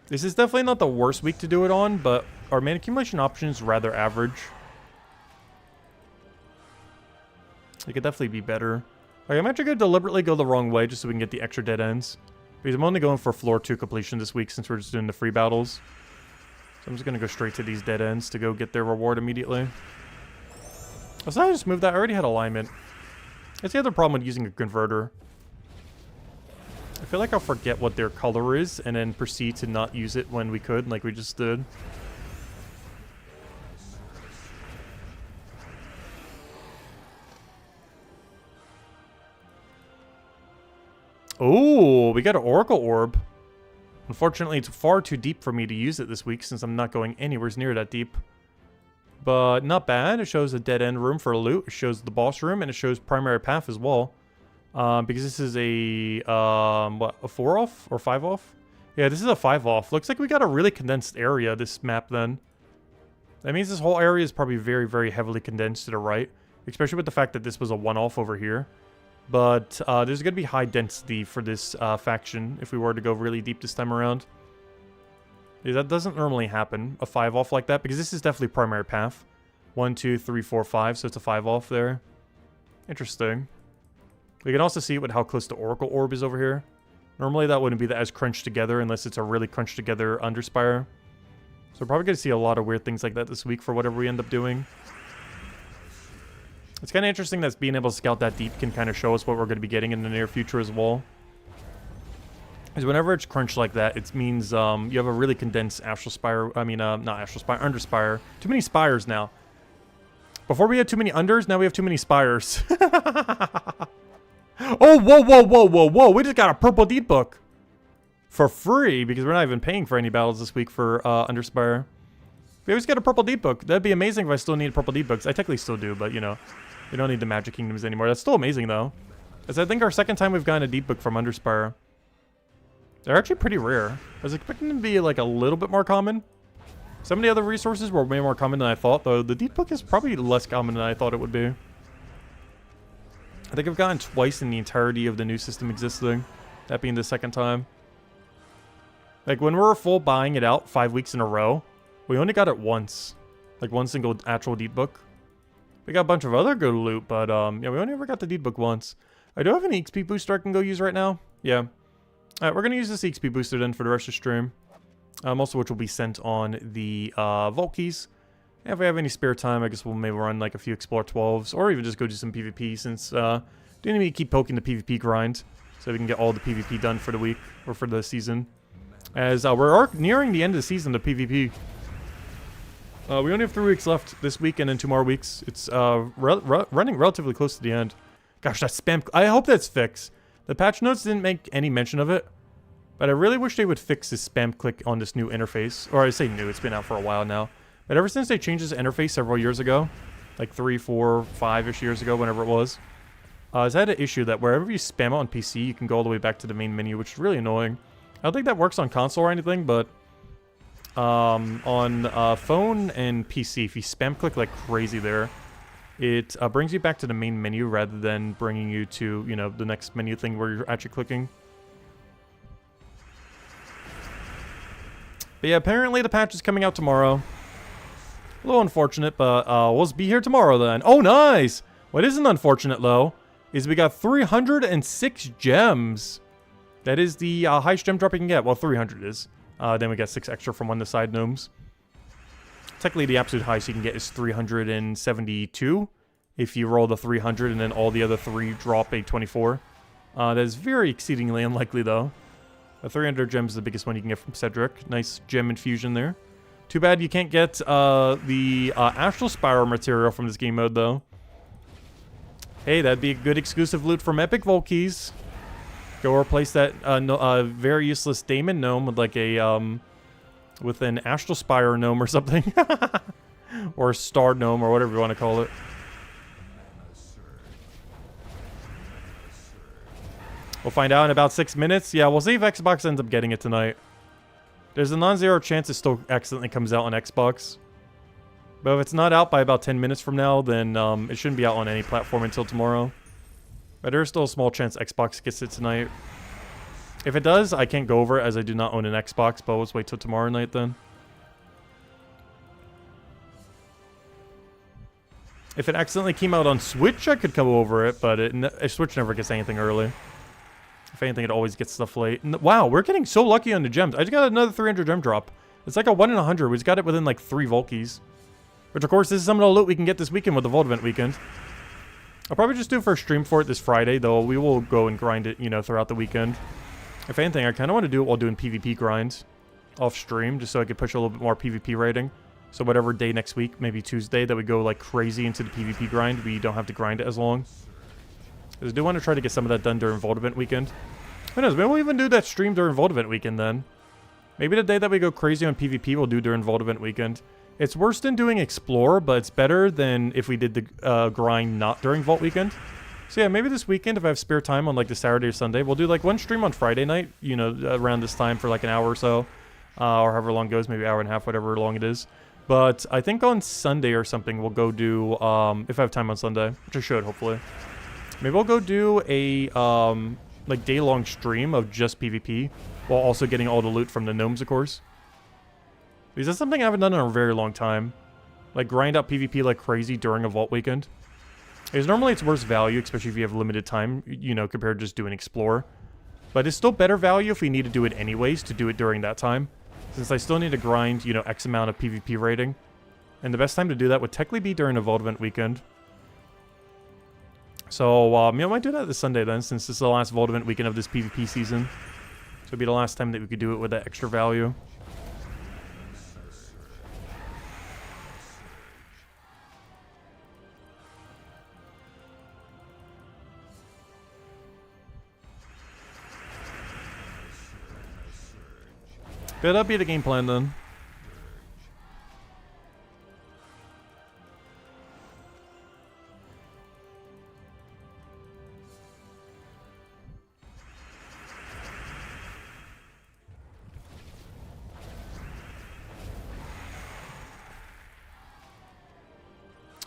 This is definitely not the worst week to do it on, but our mana accumulation option is rather average. It could definitely be better. Like, I'm actually going to deliberately go the wrong way just so we can get the extra dead ends. Because I'm only going for floor 2 completion this week since we're just doing the free battles. So I'm just going to go straight to these dead ends to go get their reward immediately. Oh, so I just moved that. I already had alignment. That's the other problem with using a converter. I feel like I'll forget what their color is and then proceed to not use it when we could, like we just did. Oh, we got an Oracle Orb. Unfortunately, it's far too deep for me to use it this week since I'm not going anywhere near that deep. But not bad. It shows a dead end room for loot. It shows the boss room, and it shows primary path as well. Because this is a, what, a 4 off or 5 off? Yeah, this is a 5 off. Looks like we got a really condensed area, this map then. That means this whole area is probably very, very heavily condensed to the right. Especially with the fact that this was a 1 off over here. But there's going to be high density for this faction if we were to go really deep this time around. Yeah, that doesn't normally happen, a 5 off like that, because this is definitely primary path. 1, 2, 3, 4, 5, so it's a 5 off there. Interesting. We can also see it with how close the Oracle Orb is over here. Normally that wouldn't be as crunched together unless it's a really crunched together Underspire. So we're probably going to see a lot of weird things like that this week for whatever we end up doing. It's kind of interesting that being able to scout that deep can kind of show us what we're going to be getting in the near future as well. Because whenever it's crunched like that, it means you have a really condensed Astral Spire. I mean, not Astral Spire, Underspire. Too many spires now. Before we had too many unders, now we have too many spires. Oh, whoa, whoa, whoa, whoa, whoa. We just got a purple deed book. For free, because we're not even paying for any battles this week for Underspire. We always get a purple deed book. That'd be amazing if I still need purple deed books. I technically still do, but, you know, we don't need the Magic Kingdoms anymore. That's still amazing, though. It's, I think, our second time we've gotten a deed book from Underspire. They're actually pretty rare. I was expecting them to be, like, a little bit more common. Some of the other resources were way more common than I thought, though. The deed book is probably less common than I thought it would be. I think I've gotten twice in the entirety of the new system existing. That being the second time. Like, when we were full buying it out 5 weeks in a row, we only got it once. Like, one single actual deed book. We got a bunch of other good loot, but, yeah, we only ever got the deed book once. I do have an XP booster I can go use right now. Yeah. Alright, we're gonna use this XP booster then for the rest of the stream. Most of which will be sent on the, vault keys. And if we have any spare time, I guess we'll maybe run, like, a few Explore 12s, or even just go do some PvP, since, do need to keep poking the PvP grind, so we can get all the PvP done for the week, or for the season. As, we're nearing the end of the season of PvP. We only have 3 weeks left this week and then 2 more weeks. It's running relatively close to the end. Gosh, that spam... I hope that's fixed. The patch notes didn't make any mention of it. But I really wish they would fix this spam click on this new interface. Or I say new, it's been out for a while now. But ever since they changed this interface several years ago, like 3, 4, 5-ish years ago, whenever it was, it's had an issue that wherever you spam it on PC, you can go all the way back to the main menu, which is really annoying. I don't think that works on console or anything, but... on phone and PC, if you spam click like crazy there, it brings you back to the main menu rather than bringing you to, you know, the next menu thing where you're actually clicking. But yeah, apparently the patch is coming out tomorrow. A little unfortunate, but we'll be here tomorrow then. Oh, nice! What isn't unfortunate, though, is we got 306 gems. That is the highest gem drop you can get. Well, 300 is. Then we got 6 extra from one of the side gnomes. Technically, the absolute highest you can get is 372. If you roll the 300 and then all the other 3 drop a 24. That is very exceedingly unlikely, though. 300 gems is the biggest one you can get from Cedric. Nice gem infusion there. Too bad you can't get the Astral Spire material from this game mode, though. Hey, that'd be a good exclusive loot from Epic Vault Keys. Go replace that very useless Daemon gnome with like a with an Astral Spire gnome or something, or a Star gnome or whatever you want to call it. We'll find out in about 6 minutes. Yeah, we'll see if Xbox ends up getting it tonight. There's a non-zero chance it still accidentally comes out on Xbox. But if it's not out by about 10 minutes from now, then it shouldn't be out on any platform until tomorrow. But there's still a small chance Xbox gets it tonight. If it does, I can't go over it as I do not own an Xbox, but let's wait till tomorrow night then. If it accidentally came out on Switch, I could come over it, but Switch never gets anything early. If anything, it always gets stuff late. Wow, we're getting so lucky on the gems. I just got another 300 gem drop. It's like a 1 in 100. We just got it within like 3 Vault Keys. Which, of course, this is some of the loot we can get this weekend with the Vault Event weekend. I'll probably just do a first stream for it this Friday, though we will go and grind it, you know, throughout the weekend. If anything, I kind of want to do it while doing PvP grinds off stream, just so I could push a little bit more PvP rating. So whatever day next week, maybe Tuesday, that we go like crazy into the PvP grind, we don't have to grind it as long. Because I do want to try to get some of that done during Vault Event weekend. Who knows, maybe we'll even do that stream during Vault Event weekend then. Maybe the day that we go crazy on PvP, we'll do during Vault Event weekend. It's worse than doing Explore, but it's better than if we did the grind not during Vault weekend. So yeah, maybe this weekend, if I have spare time on like the Saturday or Sunday, we'll do like one stream on Friday night, you know, around this time for like an hour or so. Or however long it goes, maybe hour and a half, whatever long it is. But I think on Sunday or something, we'll go do, if I have time on Sunday, which I should, hopefully. Maybe we'll go do a, like, day-long stream of just PvP, while also getting all the loot from the gnomes, of course. Because that's something I haven't done in a very long time. Like, grind out PvP like crazy during a Vault weekend. Because normally it's worse value, especially if you have limited time, you know, compared to just doing Explore. But it's still better value if we need to do it anyways, to do it during that time. Since I still need to grind, you know, X amount of PvP rating. And the best time to do that would technically be during a Vault Event weekend. So, I might do that this Sunday then, since this is the last Vault Event weekend of this PvP season. So it'd be the last time that we could do it with that extra value. But that'll be the game plan then.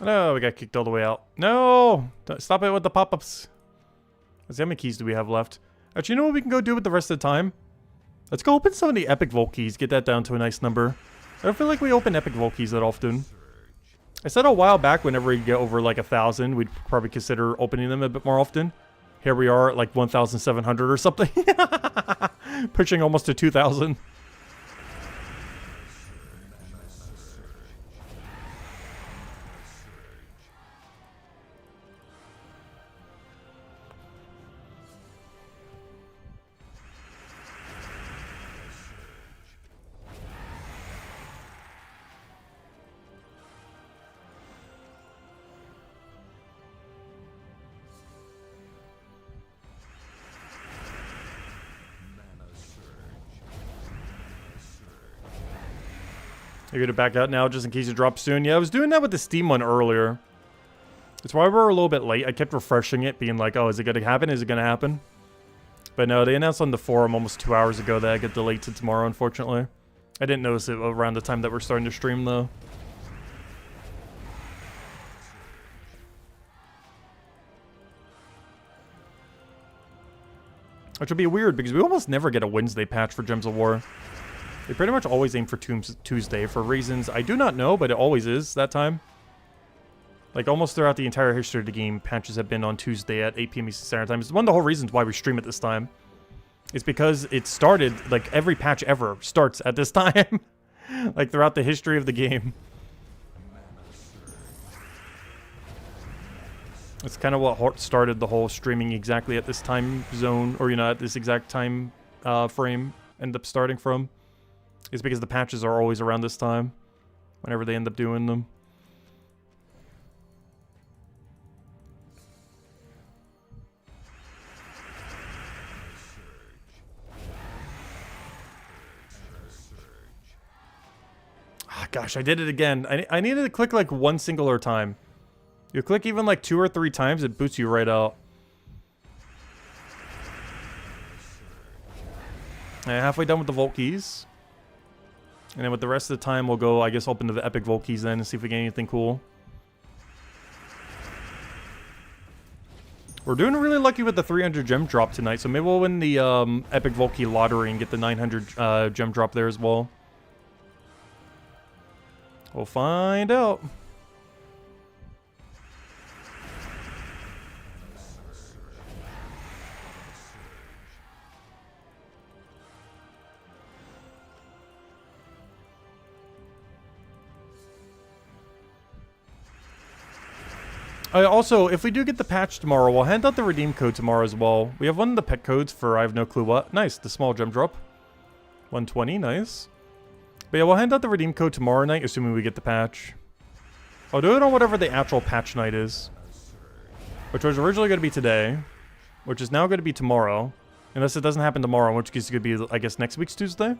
No, we got kicked all the way out. No! Stop it with the pop-ups. Let's see, how many keys do we have left? Actually, you know what we can go do with the rest of the time? Let's go open some of the Epic Vault keys. Get that down to a nice number. I don't feel like we open Epic Vault keys that often. I said a while back, whenever we get over like 1,000, we'd probably consider opening them a bit more often. Here we are at like 1,700 or something. Pushing almost to 2,000. You're gonna back out now just in case it drops soon. Yeah, I was doing that with the Steam one earlier. That's why we're a little bit late. I kept refreshing it, being like, oh, is it gonna happen? Is it gonna happen? But no, they announced on the forum almost 2 hours ago that I get delayed to tomorrow, unfortunately. I didn't notice it around the time that we're starting to stream, though. Which would be weird, because we almost never get a Wednesday patch for Gems of War. They pretty much always aim for Tuesday for reasons I do not know, but it always is that time. Like, almost throughout the entire history of the game, patches have been on Tuesday at 8 p.m. Eastern Standard Time. It's one of the whole reasons why we stream at this time. It's because it started, like, every patch ever starts at this time. Like, throughout the history of the game. It's kind of what started the whole streaming exactly at this time zone, or, you know, at this exact time frame end up starting from. It's because the patches are always around this time, whenever they end up doing them. Ah, gosh, I did it again. I needed to click like one singular time. You click even like 2 or 3 times, it boots you right out. Halfway done with the Vault keys. And then with the rest of the time, we'll go, I guess, open the Epic Vault keys then and see if we get anything cool. We're doing really lucky with the 300 gem drop tonight, so maybe we'll win the Epic Vault key lottery and get the 900 gem drop there as well. We'll find out. Also, if we do get the patch tomorrow, we'll hand out the redeem code tomorrow as well. We have one of the pet codes for I have no clue what. Nice, the small gem drop. 120, nice. But yeah, we'll hand out the redeem code tomorrow night, assuming we get the patch. I'll do it on whatever the actual patch night is. Which was originally going to be today. Which is now going to be tomorrow. Unless it doesn't happen tomorrow, in which case it could be, I guess, next week's Tuesday.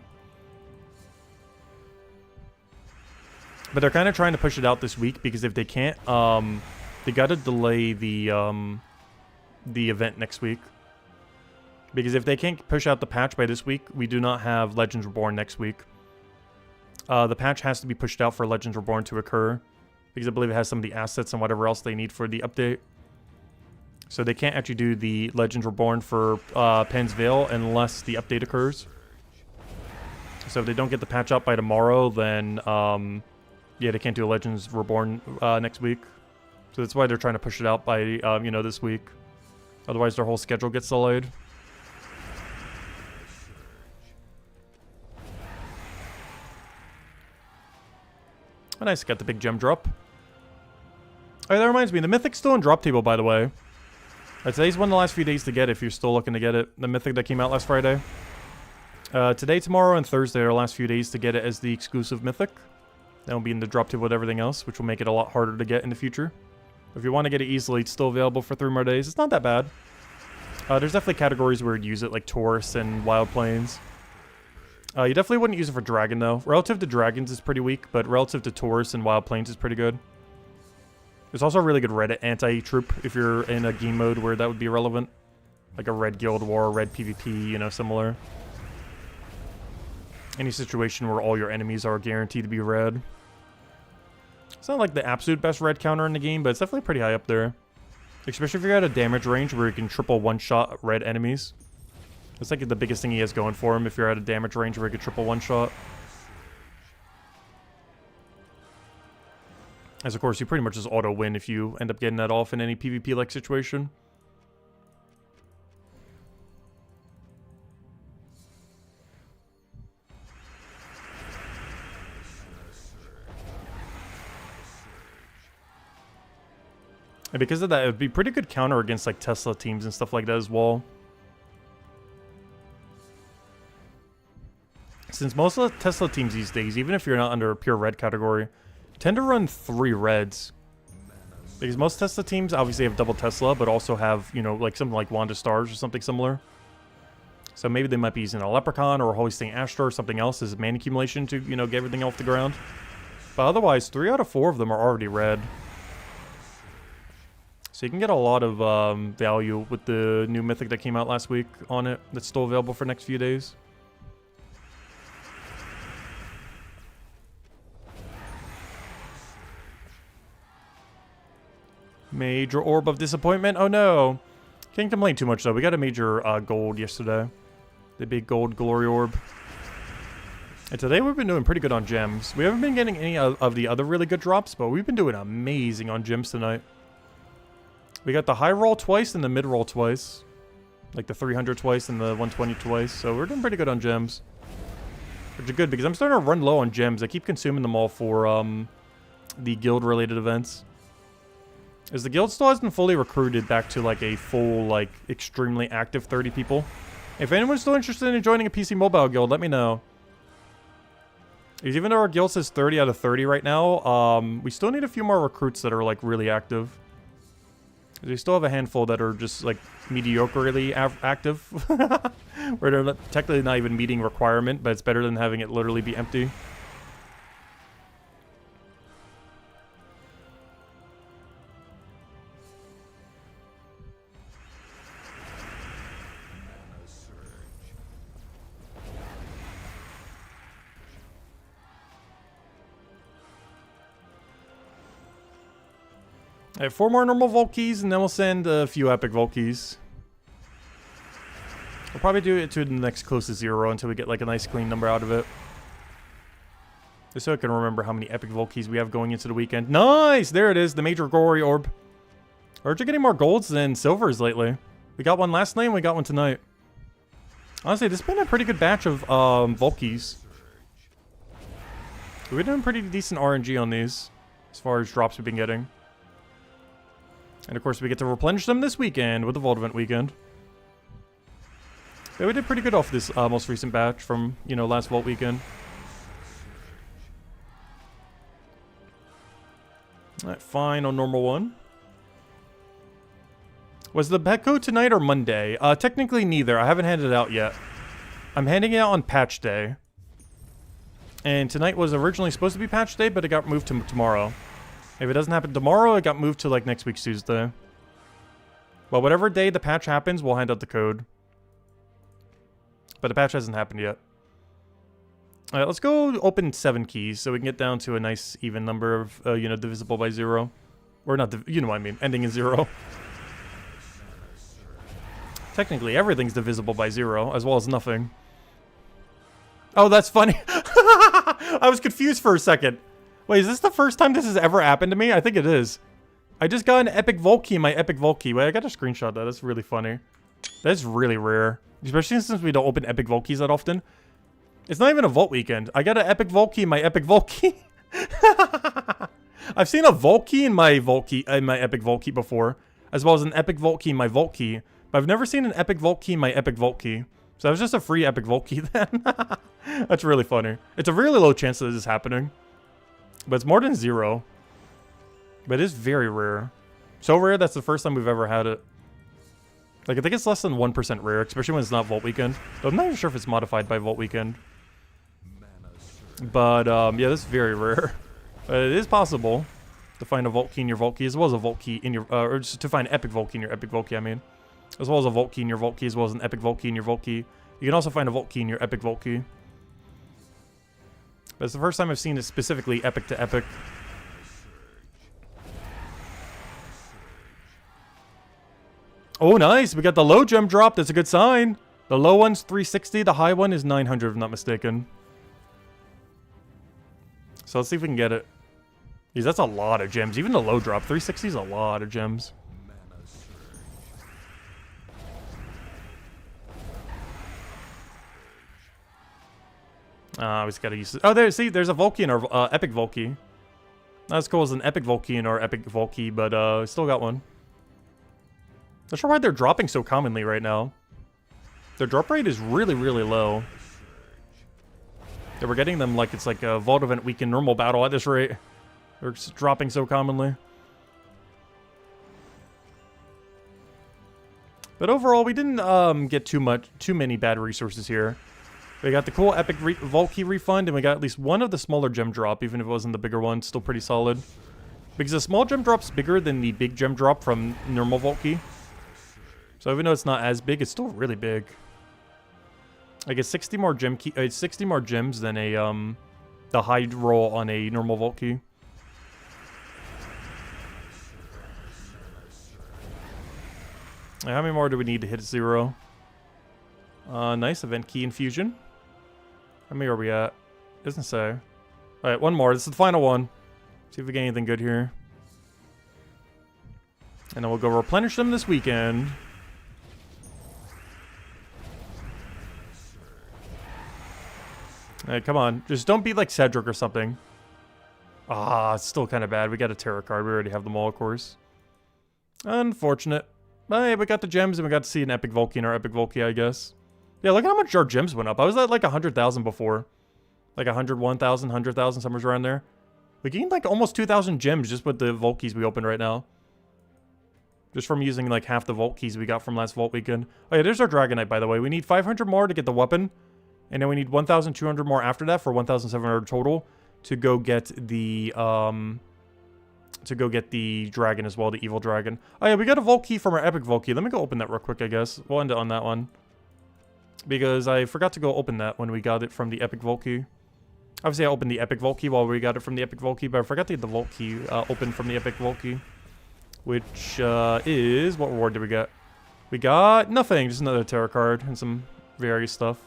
But they're kind of trying to push it out this week, because if they can't, they gotta delay the event next week. Because if they can't push out the patch by this week, we do not have Legends Reborn next week. The patch has to be pushed out for Legends Reborn to occur. Because I believe it has some of the assets and whatever else they need for the update. So they can't actually do the Legends Reborn for Pan's Veil unless the update occurs. So if they don't get the patch out by tomorrow, then yeah, they can't do a Legends Reborn next week. So that's why they're trying to push it out by, you know, this week. Otherwise, their whole schedule gets delayed. Oh, nice. Got the big gem drop. Oh, that reminds me. The Mythic's still in drop table, by the way. Today's one of the last few days to get it if you're still looking to get it. The Mythic that came out last Friday. Today, tomorrow, and Thursday are the last few days to get it as the exclusive Mythic. That will be in the drop table with everything else, which will make it a lot harder to get in the future. If you want to get it easily, it's still available for 3 more days. It's not that bad. There's definitely categories where you'd use it, like Taurus and Wild Plains. You definitely wouldn't use it for Dragon, though. Relative to Dragons, it's pretty weak, but relative to Taurus and Wild Plains, it's pretty good. There's also a really good Reddit anti-troop if you're in a game mode where that would be relevant. Like a Red Guild War, Red PvP, you know, similar. Any situation where all your enemies are guaranteed to be red. It's not like the absolute best red counter in the game, but it's definitely pretty high up there. Especially if you're at a damage range where you can triple one-shot red enemies. That's like the biggest thing he has going for him if you're at a damage range where you can triple one-shot. As of course, you pretty much just auto-win if you end up getting that off in any PvP-like situation. And because of that, it would be pretty good counter against like Tesla teams and stuff like that as well. Since most of the Tesla teams these days, even if you're not under a pure red category, tend to run 3 reds. Because most Tesla teams obviously have double Tesla, but also have, you know, like something like Wanda Stars or something similar. So maybe they might be using a Leprechaun or hoisting Astra or something else as mana accumulation to, you know, get everything off the ground. But otherwise, 3 out of 4 of them are already red. So you can get a lot of value with the new mythic that came out last week on it that's still available for next few days. Major Orb of Disappointment. Oh no. Can't complain too much though. We got a major gold yesterday. The big gold glory orb. And today we've been doing pretty good on gems. We haven't been getting any of the other really good drops, but we've been doing amazing on gems tonight. We got the high roll twice and the mid roll twice. Like the 300 twice and the 120 twice. So we're doing pretty good on gems. Which is good because I'm starting to run low on gems. I keep consuming them all for the guild related events. As the guild still hasn't fully recruited back to like a full, like extremely active 30 people. If anyone's still interested in joining a PC mobile guild, let me know. Because even though our guild says 30 out of 30 right now, we still need a few more recruits that are like really active. We still have a handful that are just like mediocrely active. Where they're technically not even meeting requirement, but it's better than having it literally be empty. I have 4 more normal Vault Keys, and then we'll send a few epic Vault Keys. We'll probably do it to the next closest 0 until we get like a nice clean number out of it. Just so I can remember how many epic Vault Keys we have going into the weekend. Nice! There it is, the major glory orb. Aren't you getting more golds than silvers lately? We got one last night and we got one tonight. Honestly, this has been a pretty good batch of Vault Keys. We've been doing pretty decent RNG on these, as far as drops we've been getting. And of course we get to replenish them this weekend with the Vault Event weekend. Yeah, we did pretty good off this most recent batch from, you know, last Vault weekend. Alright, fine on normal one. Was the pet code tonight or Monday? Technically neither. I haven't handed it out yet. I'm handing it out on patch day. And tonight was originally supposed to be patch day, but it got moved to tomorrow. If it doesn't happen tomorrow, it got moved to like next week's Tuesday. Well, whatever day the patch happens, we'll hand out the code. But the patch hasn't happened yet. Alright, let's go open 7 keys so we can get down to a nice even number of, you know, divisible by 0. Or not, you know what I mean, ending in 0. Technically, everything's divisible by 0, as well as nothing. Oh, that's funny. I was confused for a second. Wait, is this the first time this has ever happened to me? I think it is. I just got an epic Vault Key, my epic Vault Key. Wait, I gotta screenshot that. That's really funny. That's really rare. Especially since we don't open epic Vault Keys that often. It's not even a Vault weekend. I got an epic Vault Key, my epic Vault Key. I've seen a Vault Key in my Vault Key, in my epic Vault Key before. As well as an epic Vault Key in my Vault Key. But I've never seen an epic Vault Key in my epic Vault Key. So that was just a free epic Vault Key then. That's really funny. It's a really low chance that this is happening. But it's more than 0. But it is very rare. So rare that's the first time we've ever had it. Like, I think it's less than 1% rare, especially when it's not Vault Weekend. Though I'm not even sure if it's modified by Vault Weekend. But, yeah, that's very rare. But it is possible to find a Vault Key in your Vault Key, as well as a Vault Key in your, or just to find Epic Vault Key in your Epic Vault Key, I mean. As well as a Vault Key in your Vault Key, as well as an Epic Vault Key in your Vault Key. You can also find a Vault Key in your Epic Vault Key. But it's the first time I've seen it specifically Epic to Epic. Oh, nice. We got the low gem drop. That's a good sign. The low one's 360. The high one is 900, if I'm not mistaken. So let's see if we can get it. Because that's a lot of gems. Even the low drop, 360 is a lot of gems. We just gotta use it. Oh, see, there's a Volkey in our Epic Volkey. Not as cool as an Epic Volkey in our Epic Volkey, but still got one. Not sure why they're dropping so commonly right now. Their drop rate is really, really low. Yeah, we're getting them like it's like a Vault Event week in normal battle at this rate. They're just dropping so commonly. But overall, we didn't get too many bad resources here. We got the cool Epic Volkey refund, and we got at least one of the smaller gem drop, even if it wasn't the bigger one. Still pretty solid. Because the small gem drop's bigger than the big gem drop from normal Volkey. So even though it's not as big, it's still really big. I guess 60 more gems than a the high roll on a normal Volkey. How many more do we need to hit 0? Nice event key infusion. How many are we at? Doesn't say. Alright, one more. This is the final one. See if we get anything good here. And then we'll go replenish them this weekend. Alright, come on. Just don't be like Cedric or something. Ah, it's still kind of bad. We got a tarot card. We already have them all, of course. Unfortunate. But hey, we got the gems and we got to see an Epic Volkey in our Epic Volkey, I guess. Yeah, look at how much our gems went up. I was at like 100,000 before. Like 101,000, 100,000, somewhere around there. We gained like almost 2,000 gems just with the Vault keys we opened right now. Just from using like half the Vault keys we got from last Vault weekend. Oh yeah, there's our Dragonite, by the way. We need 500 more to get the weapon. And then we need 1,200 more after that for 1,700 total to go get the dragon as well, the evil dragon. Oh yeah, we got a Vault key from our Epic Volkey. Let me go open that real quick, I guess. We'll end it on that one. Because I forgot to go open that when we got it from the Epic Volkey. Obviously, I opened the Epic Volkey while we got it from the Epic Volkey, but I forgot to get the Vault key opened from the Epic Volkey. Which is... What reward did we get? We got nothing, just another tarot card and some various stuff.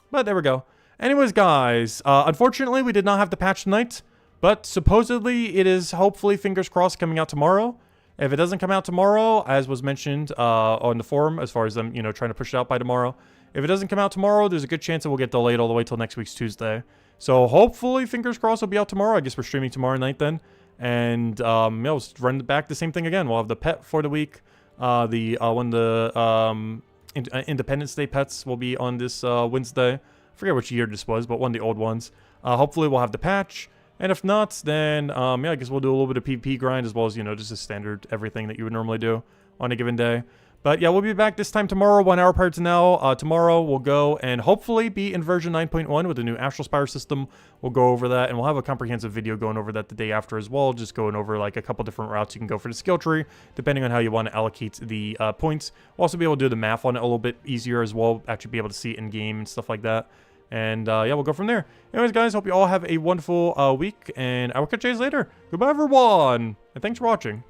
But there we go. Anyways, guys, unfortunately, we did not have the patch tonight. But supposedly, it is hopefully, fingers crossed, coming out tomorrow. If it doesn't come out tomorrow, as was mentioned on the forum, as far as them, trying to push it out by tomorrow. If it doesn't come out tomorrow, there's a good chance it will get delayed all the way till next week's Tuesday. So hopefully, fingers crossed, it'll be out tomorrow. I guess we're streaming tomorrow night then. And, we'll just run back the same thing again. We'll have the pet for the week. Independence Day pets will be on this Wednesday. I forget which year this was, but one of the old ones. Hopefully, we'll have the patch. And if not, then, yeah, I guess we'll do a little bit of PvP grind as well as, just a standard everything that you would normally do on a given day. But yeah, we'll be back this time tomorrow, 1 hour prior to now. Tomorrow, we'll go and hopefully be in version 9.1 with the new Astral Spire system. We'll go over that, and we'll have a comprehensive video going over that the day after as well, just going over, like, a couple different routes you can go for the skill tree, depending on how you want to allocate the points. We'll also be able to do the math on it a little bit easier as well, actually be able to see it in-game and stuff like that. And, yeah, we'll go from there. Anyways, guys, hope you all have a wonderful week, and I will catch you guys later. Goodbye, everyone, and thanks for watching.